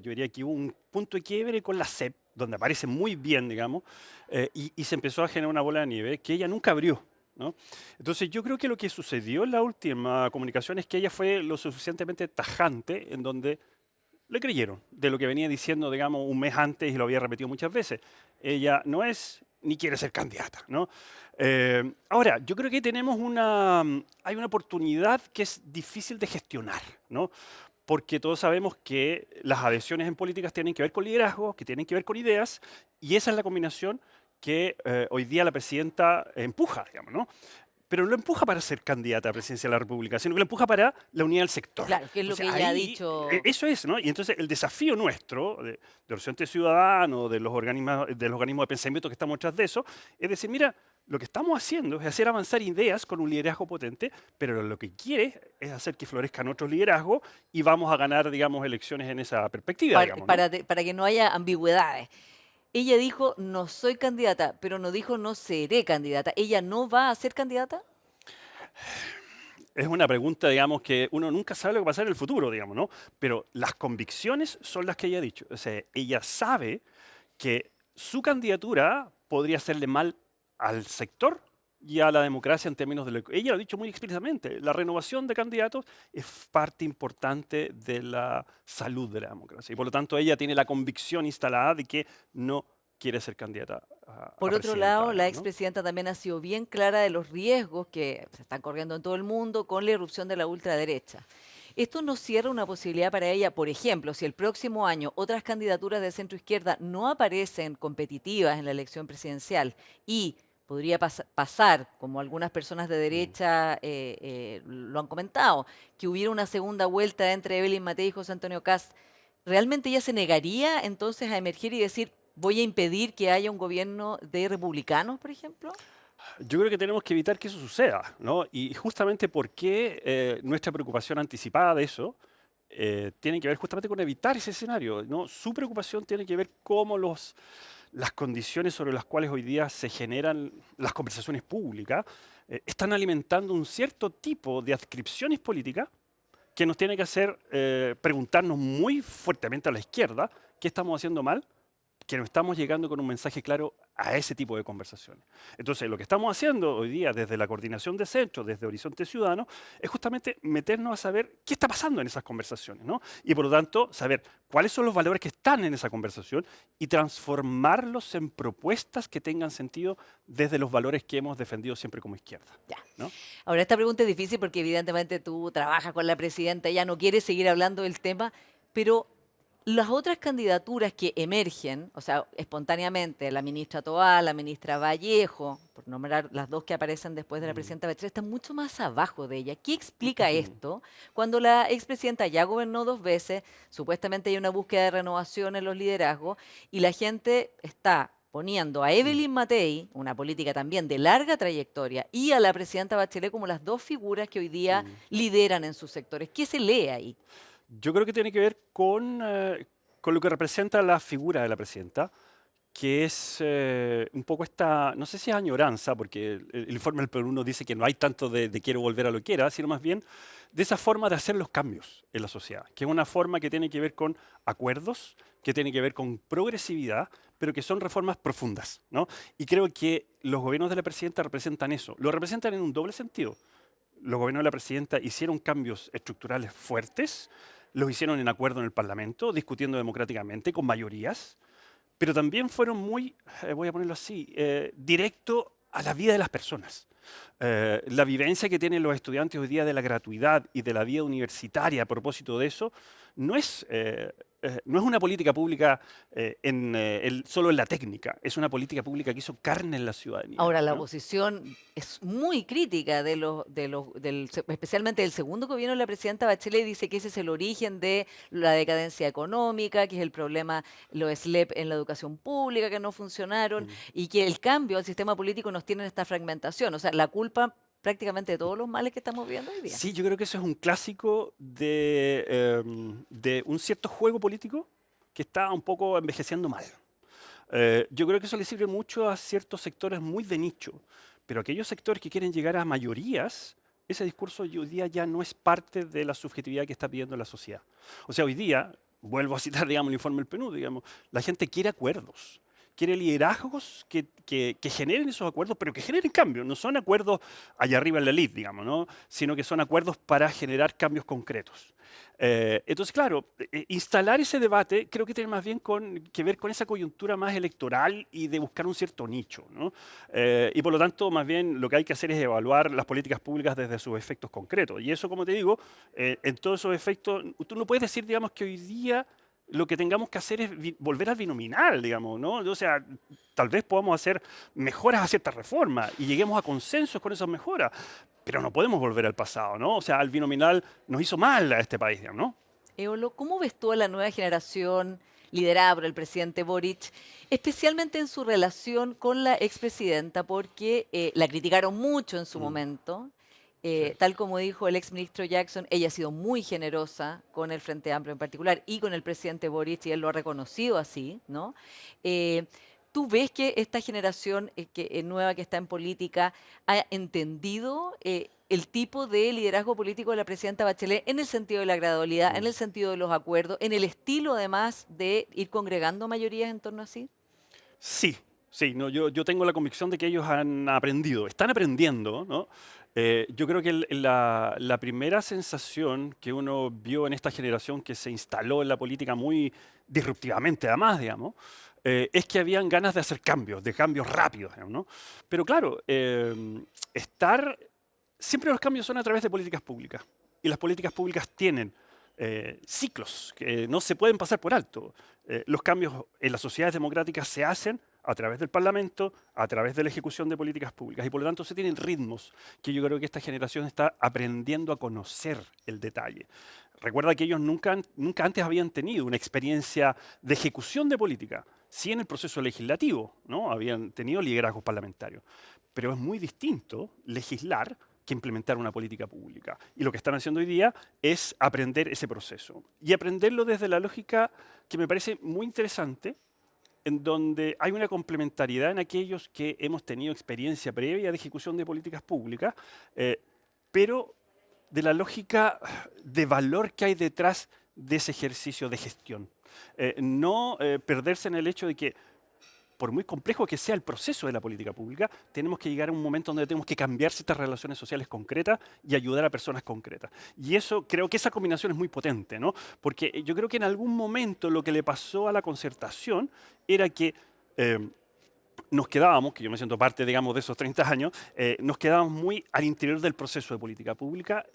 yo diría que hubo un punto de quiebre con la CEP, donde aparece muy bien, digamos, y se empezó a generar una bola de nieve que ella nunca abrió, ¿no? Entonces yo creo que lo que sucedió en la última comunicación es que ella fue lo suficientemente tajante en donde le creyeron de lo que venía diciendo, digamos, un mes antes y lo había repetido muchas veces. Ella no es ni quiere ser candidata, ¿no? Ahora, yo creo que hay una oportunidad que es difícil de gestionar, ¿no? Porque todos sabemos que las adhesiones en políticas tienen que ver con liderazgo, que tienen que ver con ideas, y esa es la combinación que hoy día la presidenta empuja, digamos, ¿no? Pero no lo empuja para ser candidata a la presidencia de la República, sino que lo empuja para la unidad del sector. Claro, que es lo Entonces, que ella ha ahí, dicho. Eso es, ¿no? Y entonces el desafío nuestro, de Horizonte Ciudadano, de los organismos de pensamiento que estamos detrás de eso, es decir, mira, lo que estamos haciendo es hacer avanzar ideas con un liderazgo potente, pero lo que quiere es hacer que florezcan otros liderazgos y vamos a ganar, digamos, elecciones en esa perspectiva, digamos, ¿no? Para que no haya ambigüedades. Ella dijo, no soy candidata, pero no dijo, no seré candidata. ¿Ella no va a ser candidata? Es una pregunta, digamos, que uno nunca sabe lo que va a pasar en el futuro, digamos, ¿no? Pero las convicciones son las que ella ha dicho. O sea, ella sabe que su candidatura podría hacerle mal al sector y a la democracia en términos de ella lo ha dicho muy explícitamente. La renovación de candidatos es parte importante de la salud de la democracia. Y por lo tanto, ella tiene la convicción instalada de que no quiere ser candidata Por a otro presidenta, lado, la digamos, ¿no? expresidenta también ha sido bien clara de los riesgos que se están corriendo en todo el mundo con la irrupción de la ultraderecha. ¿Esto no cierra una posibilidad para ella, por ejemplo, si el próximo año otras candidaturas de centro izquierda no aparecen competitivas en la elección presidencial y podría pasar, como algunas personas de derecha lo han comentado, que hubiera una segunda vuelta entre Evelyn Matei y José Antonio Kast? ¿realmente ella se negaría entonces a emerger y decir, voy a impedir que haya un gobierno de republicanos, por ejemplo? Yo creo que tenemos que evitar que eso suceda, ¿no? Y justamente porque nuestra preocupación anticipada de eso tiene que ver justamente con evitar ese escenario, ¿no? Su preocupación tiene que ver cómo las condiciones sobre las cuales hoy día se generan las conversaciones públicas están alimentando un cierto tipo de adscripciones políticas que nos tiene que hacer preguntarnos muy fuertemente a la izquierda qué estamos haciendo mal, que no estamos llegando con un mensaje claro a ese tipo de conversaciones. Entonces, lo que estamos haciendo hoy día desde la coordinación de centros, desde Horizonte Ciudadano, es justamente meternos a saber qué está pasando en esas conversaciones, ¿no? Y por lo tanto, saber cuáles son los valores que están en esa conversación y transformarlos en propuestas que tengan sentido desde los valores que hemos defendido siempre como izquierda, Ya. ¿no? Ahora, esta pregunta es difícil porque evidentemente tú trabajas con la presidenta, ella no quiere seguir hablando del tema, pero las otras candidaturas que emergen, o sea, espontáneamente, la ministra Toá, la ministra Vallejo, por nombrar las dos que aparecen después de la Mm. presidenta Bachelet, están mucho más abajo de ella. ¿Qué explica Ujú. esto cuando la expresidenta ya gobernó 2 veces, supuestamente hay una búsqueda de renovación en los liderazgos y la gente está poniendo a Mm. Evelyn Matei, una política también de larga trayectoria, y a la presidenta Bachelet como las dos figuras que hoy día Mm. lideran en sus sectores? ¿Qué se lee ahí? Yo creo que tiene que ver con lo que representa la figura de la presidenta, que es un poco esta, no sé si es añoranza, porque el informe del Perú nos dice que no hay tanto de quiero volver a lo que era, sino más bien de esa forma de hacer los cambios en la sociedad, que es una forma que tiene que ver con acuerdos, que tiene que ver con progresividad, pero que son reformas profundas, ¿no? Y creo que los gobiernos de la presidenta representan eso. Lo representan en un doble sentido. Los gobiernos de la presidenta hicieron cambios estructurales fuertes, los hicieron en acuerdo en el Parlamento, discutiendo democráticamente, con mayorías, pero también fueron muy, voy a ponerlo así, directo a la vida de las personas. La vivencia que tienen los estudiantes hoy día de la gratuidad y de la vida universitaria a propósito de eso no es, no es una política pública solo en la técnica, es una política pública que hizo carne en la ciudadanía, Ahora, la ¿no? oposición es muy crítica especialmente del segundo gobierno de la presidenta Bachelet, dice que ese es el origen de la decadencia económica, que es el problema, los SLEP en la educación pública que no funcionaron, Mm. y que el cambio al sistema político nos tiene en esta fragmentación. O sea, la culpa prácticamente de todos los males que estamos viendo hoy día. Sí, yo creo que eso es un clásico de un cierto juego político que está un poco envejeciendo mal. Yo creo que eso le sirve mucho a ciertos sectores muy de nicho, pero aquellos sectores que quieren llegar a mayorías, ese discurso hoy día ya no es parte de la subjetividad que está pidiendo la sociedad. O sea, hoy día, vuelvo a citar, digamos, el informe del PNUD, digamos, la gente quiere acuerdos, quiere liderazgos que generen esos acuerdos, pero que generen cambios. No son acuerdos allá arriba en la elite, digamos, ¿no? Sino que son acuerdos para generar cambios concretos. Entonces, claro, instalar ese debate creo que tiene más bien que ver con esa coyuntura más electoral y de buscar un cierto nicho, ¿no? Y por lo tanto, más bien lo que hay que hacer es evaluar las políticas públicas desde sus efectos concretos. Y eso, como te digo, en todos esos efectos, tú no puedes decir, digamos, que hoy día lo que tengamos que hacer es volver al binominal, digamos, ¿no? O sea, tal vez podamos hacer mejoras a ciertas reformas y lleguemos a consensos con esas mejoras, pero no podemos volver al pasado, ¿no? O sea, el binominal nos hizo mal a este país, digamos, ¿no? Eolo, ¿cómo ves tú a la nueva generación liderada por el presidente Boric, especialmente en su relación con la expresidenta, porque la criticaron mucho en su Mm, momento? sí. Tal como dijo el exministro Jackson, ella ha sido muy generosa con el Frente Amplio en particular y con el presidente Boric, y él lo ha reconocido así, ¿no? Eh, ¿Tú ves que esta generación nueva que está en política ha entendido el tipo de liderazgo político de la presidenta Bachelet en el sentido de la gradualidad, en Mm. el sentido de los acuerdos, en el estilo además de ir congregando mayorías en torno a sí? Sí, sí, no, yo tengo la convicción de que ellos han aprendido, están aprendiendo, ¿no? Yo creo que la primera sensación que uno vio en esta generación que se instaló en la política muy disruptivamente, además, digamos, es que habían ganas de hacer cambios, de cambios rápidos, digamos, ¿no? Pero claro, siempre los cambios son a través de políticas públicas y las políticas públicas tienen ciclos que no se pueden pasar por alto. Los cambios en las sociedades democráticas se hacen a través del Parlamento, a través de la ejecución de políticas públicas. Y por lo tanto se tienen ritmos que yo creo que esta generación está aprendiendo a conocer el detalle. Recuerda que ellos nunca antes habían tenido una experiencia de ejecución de política, sí en el proceso legislativo, ¿no? Habían tenido liderazgos parlamentarios, pero es muy distinto legislar que implementar una política pública. Y lo que están haciendo hoy día es aprender ese proceso. Y aprenderlo desde la lógica que me parece muy interesante, en donde hay una complementariedad en aquellos que hemos tenido experiencia previa de ejecución de políticas públicas, pero de la lógica de valor que hay detrás de ese ejercicio de gestión. No perderse en el hecho de que, por muy complejo que sea el proceso de la política pública, tenemos que llegar a un momento donde tenemos que cambiar ciertas relaciones sociales concretas y ayudar a personas concretas. Y eso, creo que esa combinación es muy potente, ¿no? Porque yo creo que en algún momento lo que le pasó a la concertación era que nos quedábamos, que yo me siento parte, digamos, de esos 30 años, nos quedábamos muy al interior del proceso de política pública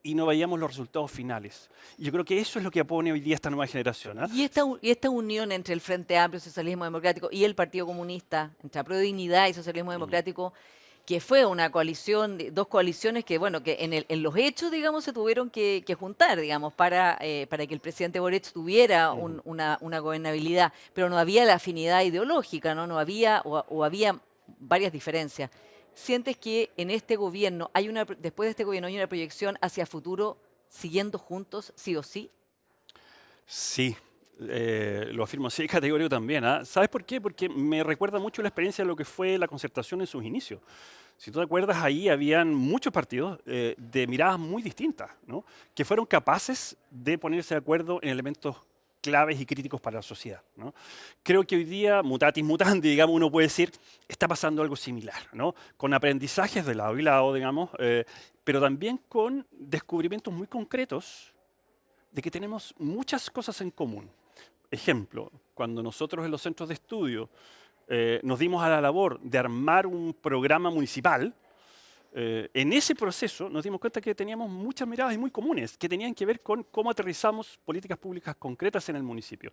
y no veíamos los resultados finales. Y yo creo que eso es lo que opone hoy día esta nueva generación. ¿Ah? Y esta unión entre el Frente Amplio, Socialismo Democrático y el Partido Comunista, entre Apruebo Dignidad y Socialismo Democrático, que fue una coalición, dos coaliciones que, bueno, que en los hechos, digamos, se tuvieron que juntar, digamos, para que el presidente Boric tuviera una gobernabilidad, pero no había la afinidad ideológica, ¿no? No había, o había varias diferencias. ¿Sientes que en este gobierno después de este gobierno hay una proyección hacia futuro siguiendo juntos, sí o sí? Sí, lo afirmo así categórico también. ¿Ah? ¿Sabes por qué? Porque me recuerda mucho la experiencia de lo que fue la concertación en sus inicios. Si tú te acuerdas, ahí habían muchos partidos de miradas muy distintas, ¿no? Que fueron capaces de ponerse de acuerdo en elementos claves y críticos para la sociedad, ¿no? Creo que hoy día, mutatis mutandi, digamos, uno puede decir, está pasando algo similar, ¿no? Con aprendizajes de lado y lado, digamos, pero también con descubrimientos muy concretos de que tenemos muchas cosas en común. Ejemplo, cuando nosotros en los centros de estudio nos dimos a la labor de armar un programa municipal, en ese proceso nos dimos cuenta que teníamos muchas miradas muy comunes que tenían que ver con cómo aterrizamos políticas públicas concretas en el municipio.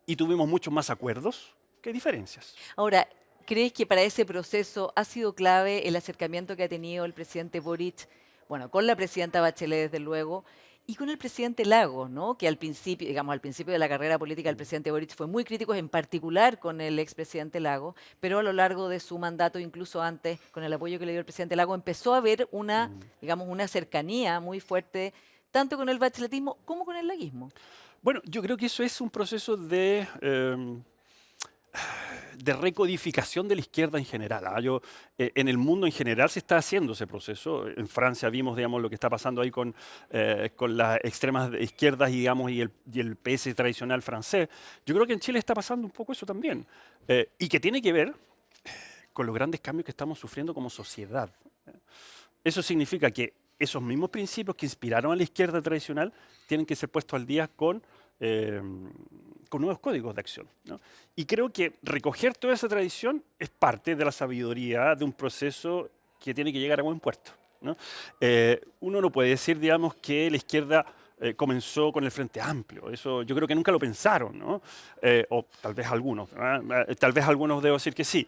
Y tuvimos muchos más acuerdos que diferencias. Ahora, ¿crees que para ese proceso ha sido clave el acercamiento que ha tenido el presidente Boric, bueno, con la presidenta Bachelet, desde luego, y con el presidente Lagos, ¿no? Que al principio, digamos, al principio de la carrera política del presidente Boric fue muy crítico, en particular con el expresidente Lagos, pero a lo largo de su mandato, incluso antes, con el apoyo que le dio el presidente Lagos, empezó a haber una, digamos, una cercanía muy fuerte, tanto con el bacheletismo como con el laguismo. Bueno, yo creo que eso es un proceso de recodificación de la izquierda en general. ¿Ah? En el mundo en general se está haciendo ese proceso. En Francia vimos, digamos, lo que está pasando ahí con las extremas izquierdas digamos, y el PS tradicional francés. Yo creo que en Chile está pasando un poco eso también. Y que tiene que ver con los grandes cambios que estamos sufriendo como sociedad. Eso significa que esos mismos principios que inspiraron a la izquierda tradicional tienen que ser puestos al día con nuevos códigos de acción, ¿no? Y creo que recoger toda esa tradición es parte de la sabiduría de un proceso que tiene que llegar a buen puerto, ¿no? Uno no puede decir, digamos, que la izquierda comenzó con el Frente Amplio. Eso yo creo que nunca lo pensaron, ¿no? O tal vez algunos, ¿verdad? Tal vez algunos debo decir que sí.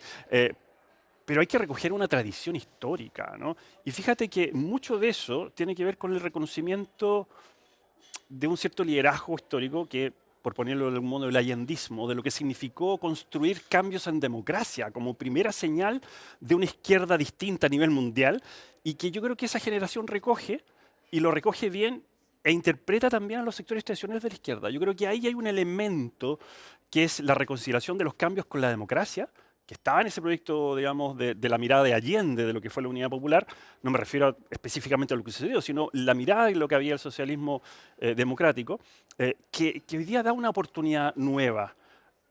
Pero hay que recoger una tradición histórica, ¿no? Y fíjate que mucho de eso tiene que ver con el reconocimiento de un cierto liderazgo histórico que, por ponerlo de algún modo, el allendismo, de lo que significó construir cambios en democracia como primera señal de una izquierda distinta a nivel mundial y que yo creo que esa generación recoge y lo recoge bien e interpreta también a los sectores tradicionales de la izquierda. Yo creo que ahí hay un elemento que es la reconciliación de los cambios con la democracia, que estaba en ese proyecto, digamos, de la mirada de Allende, de lo que fue la Unidad Popular. No me refiero específicamente a lo que sucedió, sino la mirada de lo que había el socialismo democrático, que hoy día da una oportunidad nueva.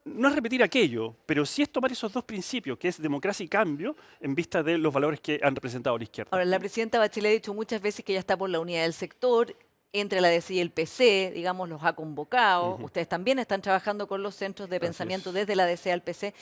No es repetir aquello, pero sí es tomar esos dos principios, que es democracia y cambio, en vista de los valores que han representado la izquierda. Ahora, la presidenta Bachelet ha dicho muchas veces que ella está por la unidad del sector, entre la DC y el PC, digamos, los ha convocado. Ustedes también están trabajando con los centros de pensamiento desde la DC al PC.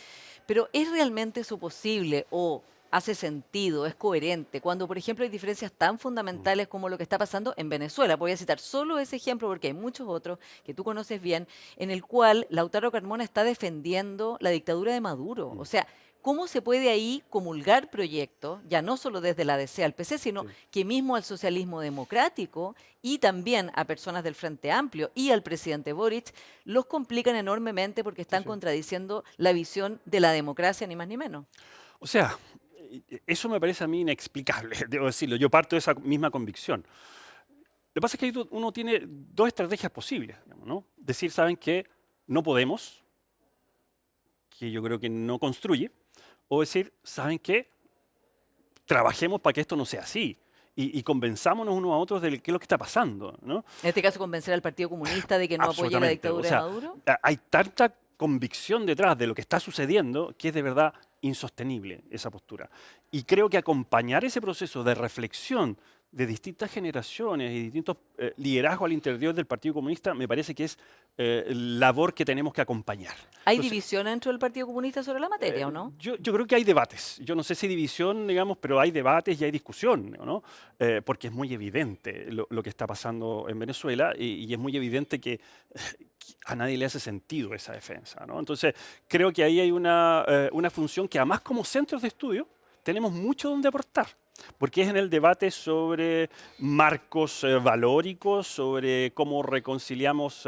Pero ¿es realmente eso posible? O hace sentido, es coherente, cuando por ejemplo hay diferencias tan fundamentales como lo que está pasando en Venezuela. Voy a citar solo ese ejemplo porque hay muchos otros que tú conoces bien, en el cual Lautaro Carmona está defendiendo la dictadura de Maduro. O Mm, sea, ¿cómo se puede ahí comulgar proyectos, ya no solo desde la DC al PC, sino sí, que mismo al socialismo democrático y también a personas del Frente Amplio y al presidente Boric, los complican enormemente porque sí, están sí. contradiciendo la visión de la democracia, ni más ni menos? O sea, eso me parece a mí inexplicable, debo decirlo. Yo parto de esa misma convicción. Lo que pasa es que ahí uno tiene dos estrategias posibles, digamos, ¿no? Decir, ¿saben qué? No podemos, que yo creo que no construye, o decir, ¿saben qué? Trabajemos para que esto no sea así y convenzámonos unos a otros de qué es lo que está pasando, ¿no? En este caso, convencer al Partido Comunista de que no apoye la Absolutamente. O dictadura de sea, Maduro. hay tanta convicción detrás de lo que está sucediendo que es de verdad insostenible esa postura. Y creo que acompañar ese proceso de reflexión de distintas generaciones y distintos liderazgos al interior del Partido Comunista me parece que es labor que tenemos que acompañar. ¿Hay Entonces, división dentro del Partido Comunista sobre la materia o no? yo creo que hay debates. Yo no sé si división, digamos, pero hay debates y hay discusión, ¿no? Porque es muy evidente lo que está pasando en Venezuela y es muy evidente que a nadie le hace sentido esa defensa, ¿no? Entonces, creo que ahí hay una función que además como centros de estudio tenemos mucho donde aportar. Porque es en el debate sobre marcos valóricos, sobre cómo reconciliamos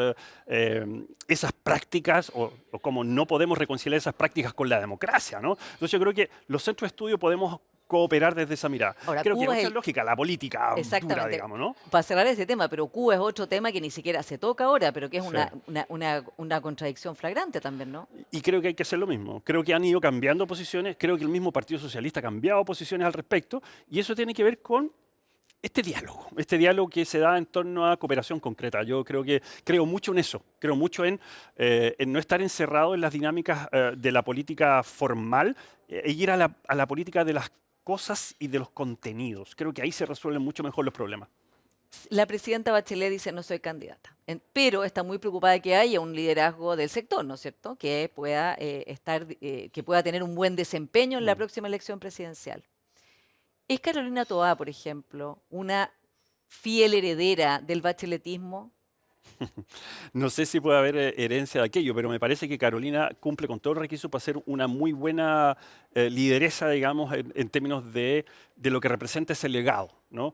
esas prácticas o cómo no podemos reconciliar esas prácticas con la democracia, ¿no? Entonces yo creo que los centros de estudio podemos cooperar desde esa mirada. Ahora, Creo que hay Cuba es otra el... lógica, la política dura, Exactamente. digamos, ¿no? Para cerrar ese tema, pero Cuba es otro tema que ni siquiera se toca ahora, pero que es Sí. una contradicción flagrante también, ¿no? Y creo que hay que hacer lo mismo. Creo que han ido cambiando posiciones, creo que el mismo Partido Socialista ha cambiado posiciones al respecto, y eso tiene que ver con este diálogo que se da en torno a cooperación concreta. Yo creo mucho en eso, creo mucho en no estar encerrado en las dinámicas de la política formal e ir a la política de las cosas y de los contenidos. Creo que ahí se resuelven mucho mejor los problemas. La presidenta Bachelet dice no soy candidata, pero está muy preocupada de que haya un liderazgo del sector, ¿no es cierto? Que pueda que pueda tener un buen desempeño en la Mm. próxima elección presidencial. ¿Es Carolina Toá, por ejemplo, una fiel heredera del bacheletismo? No sé si puede haber herencia de aquello, pero me parece que Carolina cumple con todo el requisito para ser una muy buena lideresa, digamos, en términos de lo que representa ese legado, ¿no?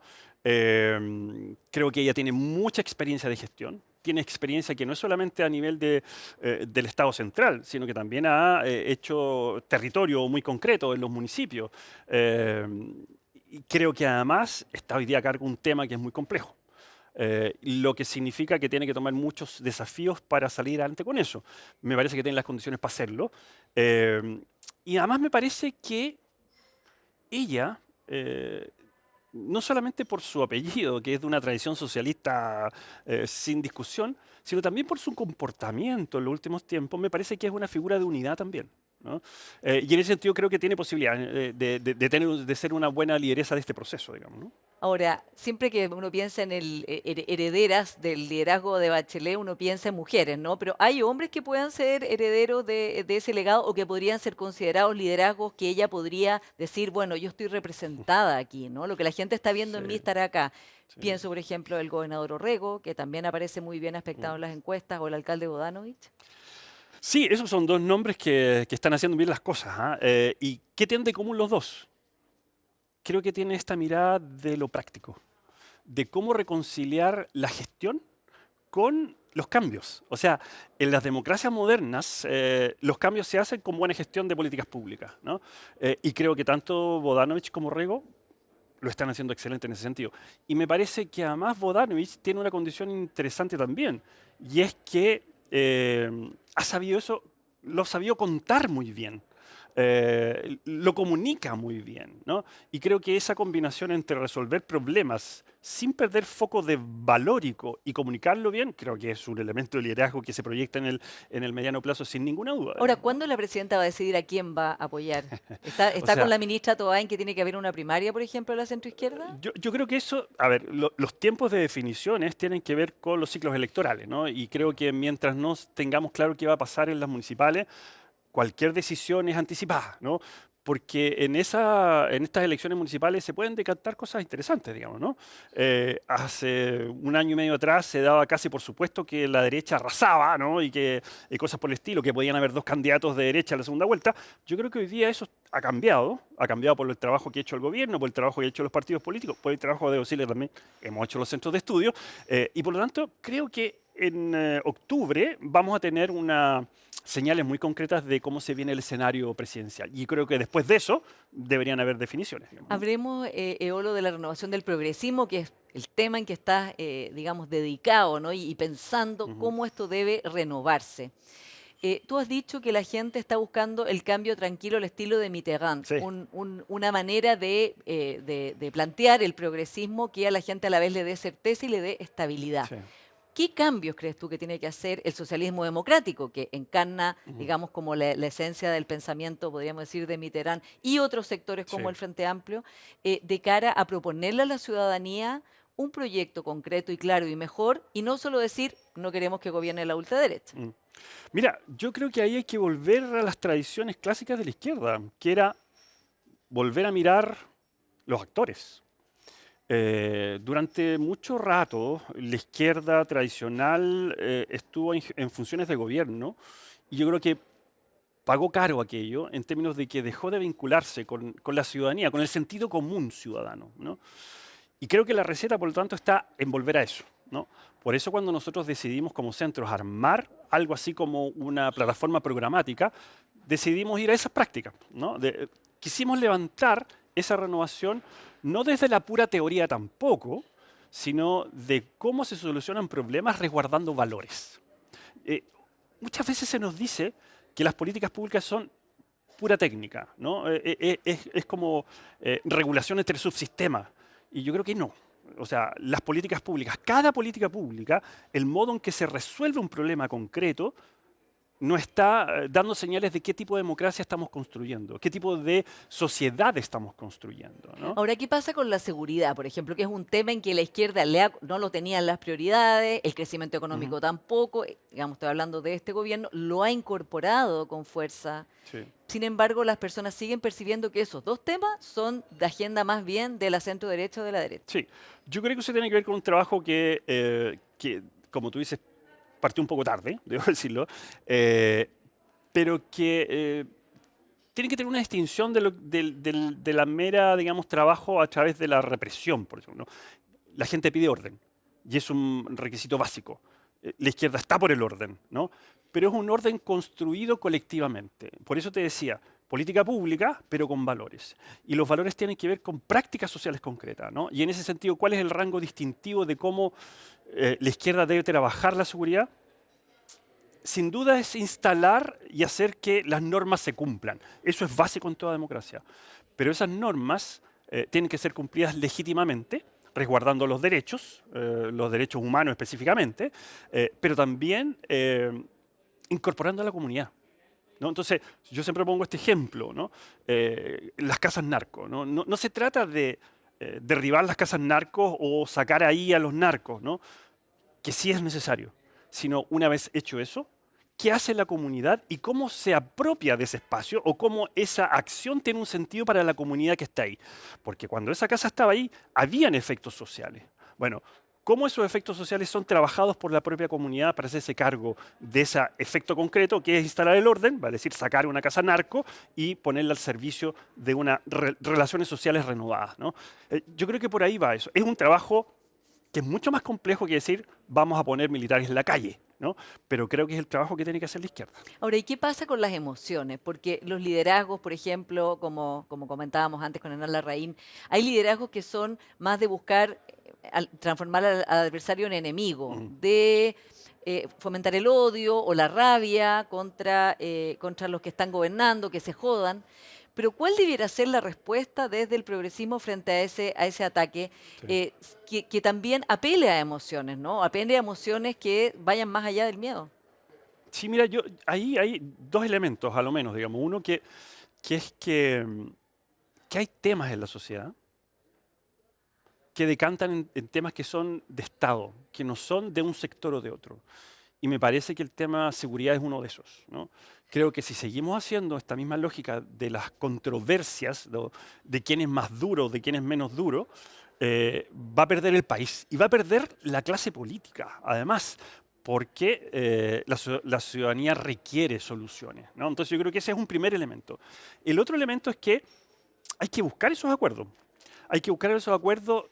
Creo que ella tiene mucha experiencia de gestión, tiene experiencia que no es solamente a nivel del Estado central, sino que también ha hecho territorio muy concreto en los municipios. Eh, y creo que además está hoy día a cargo un tema que es muy complejo, lo que significa que tiene que tomar muchos desafíos para salir adelante con eso. Me parece que tiene las condiciones para hacerlo. Eh, y además me parece que ella, no solamente por su apellido, que es de una tradición socialista sin discusión, sino también por su comportamiento en los últimos tiempos, me parece que es una figura de unidad también, ¿no? Y en ese sentido creo que tiene posibilidad de ser una buena lideresa de este proceso, digamos, ¿no? Ahora, siempre que uno piensa en herederas del liderazgo de Bachelet, uno piensa en mujeres, ¿no? Pero hay hombres que puedan ser herederos de ese legado o que podrían ser considerados liderazgos que ella podría decir, bueno, yo estoy representada aquí, ¿no? Lo que la gente está viendo en mí Sí, estará acá. sí. Pienso, por ejemplo, el gobernador Orrego, que también aparece muy bien Mm. aspectado en las encuestas, o el alcalde Bodanovich. Sí, esos son dos nombres que están haciendo bien las cosas, ¿ah? ¿Y qué tienen de común los dos? Creo que tienen esta mirada de lo práctico, de cómo reconciliar la gestión con los cambios. O sea, en las democracias modernas los cambios se hacen con buena gestión de políticas públicas, ¿no? Y creo que tanto Bodanovich como Rego lo están haciendo excelente en ese sentido. Y me parece que además Bodanovich tiene una condición interesante también, y es que ha sabido eso, lo ha sabido contar muy bien. Lo comunica muy bien, ¿no? Y creo que esa combinación entre resolver problemas sin perder foco de valórico y comunicarlo bien, creo que es un elemento de liderazgo que se proyecta en el mediano plazo sin ninguna duda, Ahora, digamos, ¿no? ¿cuándo la presidenta va a decidir a quién va a apoyar? O ¿Está con sea, la ministra Toá en que tiene que haber una primaria, por ejemplo, de la centroizquierda? yo creo que eso, a ver, los tiempos de definiciones tienen que ver con los ciclos electorales, ¿no? Y creo que mientras no tengamos claro qué va a pasar en las municipales, cualquier decisión es anticipada, ¿no? porque en estas elecciones municipales se pueden decantar cosas interesantes, digamos, ¿no? Hace un año y medio atrás se daba casi por supuesto que la derecha arrasaba, ¿no? Y cosas por el estilo, que podían haber dos candidatos de derecha en la segunda vuelta. Yo creo que hoy día eso ha cambiado por el trabajo que ha hecho el gobierno, por el trabajo que han hecho los partidos políticos, por el trabajo de decirle también hemos hecho los centros de estudio, y por lo tanto creo que en octubre vamos a tener señales muy concretas de cómo se viene el escenario presidencial. Y creo que después de eso deberían haber definiciones, digamos, ¿no? Hablemos, Eolo, de la renovación del progresismo, que es el tema en que estás, digamos, dedicado, ¿no? Y pensando Ujú. cómo esto debe renovarse. Tú has dicho que la gente está buscando el cambio tranquilo al estilo de Mitterrand, Sí, una manera de plantear el progresismo que a la gente a la vez le dé certeza y le dé estabilidad. sí. ¿Qué cambios crees tú que tiene que hacer el socialismo democrático, que encarna, Ujú. digamos, como la esencia del pensamiento, podríamos decir, de Mitterrand y otros sectores Sí. como el Frente Amplio, de cara a proponerle a la ciudadanía un proyecto concreto y claro y mejor, y no solo decir, no queremos que gobierne la ultraderecha? Mm. Mira, yo creo que ahí hay que volver a las tradiciones clásicas de la izquierda, que era volver a mirar los actores. Durante mucho rato, la izquierda tradicional estuvo en funciones de gobierno y yo creo que pagó caro aquello en términos de que dejó de vincularse con la ciudadanía, con el sentido común ciudadano, ¿no? Y creo que la receta, por lo tanto, está en volver a eso, ¿no? Por eso cuando nosotros decidimos como centros armar algo así como una plataforma programática, decidimos ir a esas prácticas, ¿no? Quisimos levantar esa renovación no desde la pura teoría tampoco, sino de cómo se solucionan problemas resguardando valores. Eh, Muchas veces se nos dice que las políticas públicas son pura técnica, ¿no? Es como regulación entre subsistemas. Y yo creo que no. O sea, las políticas públicas, cada política pública, el modo en que se resuelve un problema concreto, no está dando señales de qué tipo de democracia estamos construyendo, qué tipo de sociedad estamos construyendo, ¿no? Ahora, ¿qué pasa con la seguridad, por ejemplo, que es un tema en que la izquierda no lo tenía en las prioridades, el crecimiento Ujú. económico tampoco, digamos, estoy hablando de este gobierno, lo ha incorporado con fuerza. Sí. Sin embargo, las personas siguen percibiendo que esos dos temas son de agenda más bien de la centro derecha o de la derecha. Sí, yo creo que eso tiene que ver con un trabajo que, como tú dices, partió un poco tarde, debo decirlo, eh, pero que tiene que tener una distinción de la mera, digamos, trabajo a través de la represión, por ejemplo, ¿no? La gente pide orden y es un requisito básico. La izquierda está por el orden, ¿no? Pero es un orden construido colectivamente. Por eso te decía, política pública, pero con valores. Y los valores tienen que ver con prácticas sociales concretas, ¿no? Y en ese sentido, ¿cuál es el rango distintivo de cómo la izquierda debe trabajar la seguridad? Sin duda es instalar y hacer que las normas se cumplan. Eso es básico en toda democracia. Pero esas normas tienen que ser cumplidas legítimamente, resguardando los derechos humanos específicamente, pero también incorporando a la comunidad, ¿no? Entonces, yo siempre pongo este ejemplo, ¿no? Las casas narcos, ¿no? No se trata de derribar las casas narcos o sacar ahí a los narcos, ¿no? Que sí es necesario, sino una vez hecho eso, qué hace la comunidad y cómo se apropia de ese espacio o cómo esa acción tiene un sentido para la comunidad que está ahí. Porque cuando esa casa estaba ahí, habían efectos sociales. Bueno, cómo esos efectos sociales son trabajados por la propia comunidad para hacerse cargo de ese efecto concreto, que es instalar el orden, va a decir sacar una casa narco y ponerla al servicio de unas relaciones sociales renovadas, ¿no? Yo creo que por ahí va eso. Es un trabajo que es mucho más complejo que decir vamos a poner militares en la calle, ¿no? Pero creo que es el trabajo que tiene que hacer la izquierda. Ahora, ¿y qué pasa con las emociones? Porque los liderazgos, por ejemplo, como comentábamos antes con Hernán Larraín, hay liderazgos que son más de buscar transformar al adversario en enemigo, Ujú. de fomentar el odio o la rabia contra los que están gobernando, que se jodan. Pero ¿cuál debiera ser la respuesta desde el progresismo frente a ese ataque Sí. que también apele a emociones, ¿no? Apele a emociones que vayan más allá del miedo. Sí, mira, ahí hay dos elementos, a lo menos, digamos. Uno que es que hay temas en la sociedad que decantan en temas que son de Estado, que no son de un sector o de otro. y me parece que el tema seguridad es uno de esos, ¿no? Creo que si seguimos haciendo esta misma lógica de las controversias, de quién es más duro, de quién es menos duro, va a perder el país y va a perder la clase política, además, porque la ciudadanía requiere soluciones, ¿no? Entonces yo creo que ese es un primer elemento. El otro elemento es que hay que buscar esos acuerdos. Hay que buscar esos acuerdos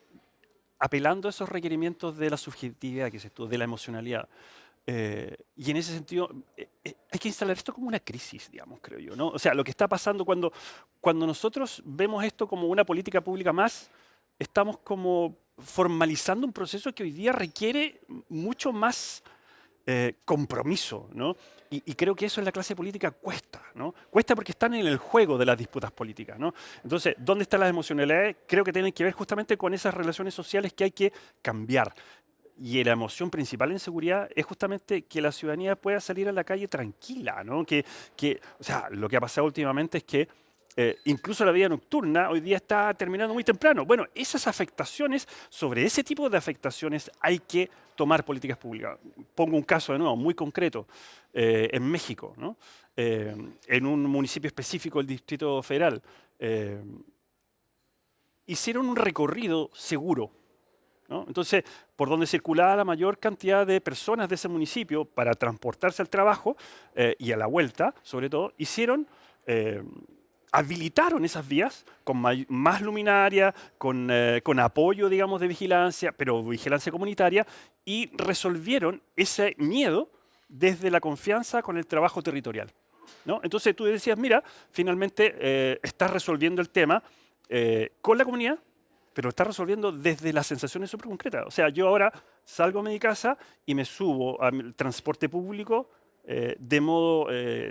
apelando a esos requerimientos de la subjetividad, que es esto, de la emocionalidad. Y en ese sentido, hay que instalar esto como una crisis, digamos, creo yo, ¿no? O sea, lo que está pasando cuando nosotros vemos esto como una política pública más, estamos como formalizando un proceso que hoy día requiere mucho más compromiso, ¿no? Y creo que eso en la clase política cuesta, ¿no? Cuesta porque están en el juego de las disputas políticas, ¿no? Entonces, ¿dónde están las emocionalidades? Creo que tienen que ver justamente con esas relaciones sociales que hay que cambiar. Y la emoción principal en seguridad es justamente que la ciudadanía pueda salir a la calle tranquila, ¿no? O sea, lo que ha pasado últimamente es que incluso la vida nocturna hoy día está terminando muy temprano. Bueno, esas afectaciones, sobre ese tipo de afectaciones hay que tomar políticas públicas. Pongo un caso de nuevo, muy concreto, en México, ¿no? En un municipio específico del Distrito Federal. Hicieron un recorrido seguro, ¿no? Entonces, por donde circulaba la mayor cantidad de personas de ese municipio para transportarse al trabajo y a la vuelta, sobre todo, habilitaron esas vías con más luminaria, con apoyo, digamos, de vigilancia, pero vigilancia comunitaria, y resolvieron ese miedo desde la confianza con el trabajo territorial, ¿no? Entonces tú decías, mira, finalmente estás resolviendo el tema con la comunidad, pero lo estás resolviendo desde las sensaciones súper concretas. O sea, yo ahora salgo de mi casa y me subo al transporte público de modo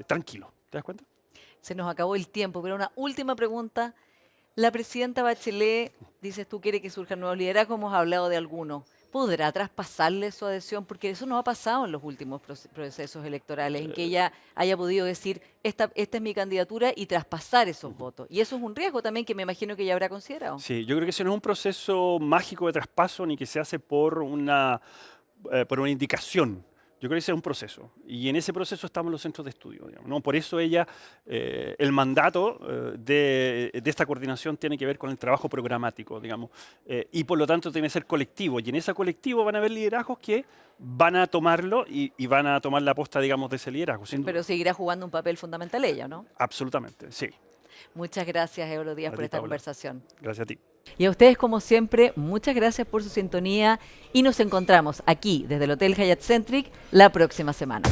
tranquilo. ¿Te das cuenta? Se nos acabó el tiempo, pero una última pregunta. La presidenta Bachelet, dices tú, quiere que surjan nuevos liderazgos, hemos hablado de algunos. ¿Podrá traspasarle su adhesión? Porque eso no ha pasado en los últimos procesos electorales, en que ella haya podido decir, esta es mi candidatura y traspasar esos votos. Y eso es un riesgo también que me imagino que ella habrá considerado. Sí, yo creo que ese no es un proceso mágico de traspaso ni que se hace por una indicación. Yo creo que ese es un proceso. Y en ese proceso estamos los centros de estudio, digamos, ¿no? Por eso ella, el mandato de esta coordinación tiene que ver con el trabajo programático, digamos. Y por lo tanto tiene que ser colectivo. Y en ese colectivo van a haber liderazgos que van a tomarlo y van a tomar la posta, digamos, de ese liderazgo. Sin Pero duda. seguirá jugando un papel fundamental ella, ¿no? Absolutamente, sí. Muchas gracias, Euro Díaz, A por ti, esta Paula. conversación. Gracias a ti. Y a ustedes, como siempre, muchas gracias por su sintonía y nos encontramos aquí desde el Hotel Hyatt Centric la próxima semana.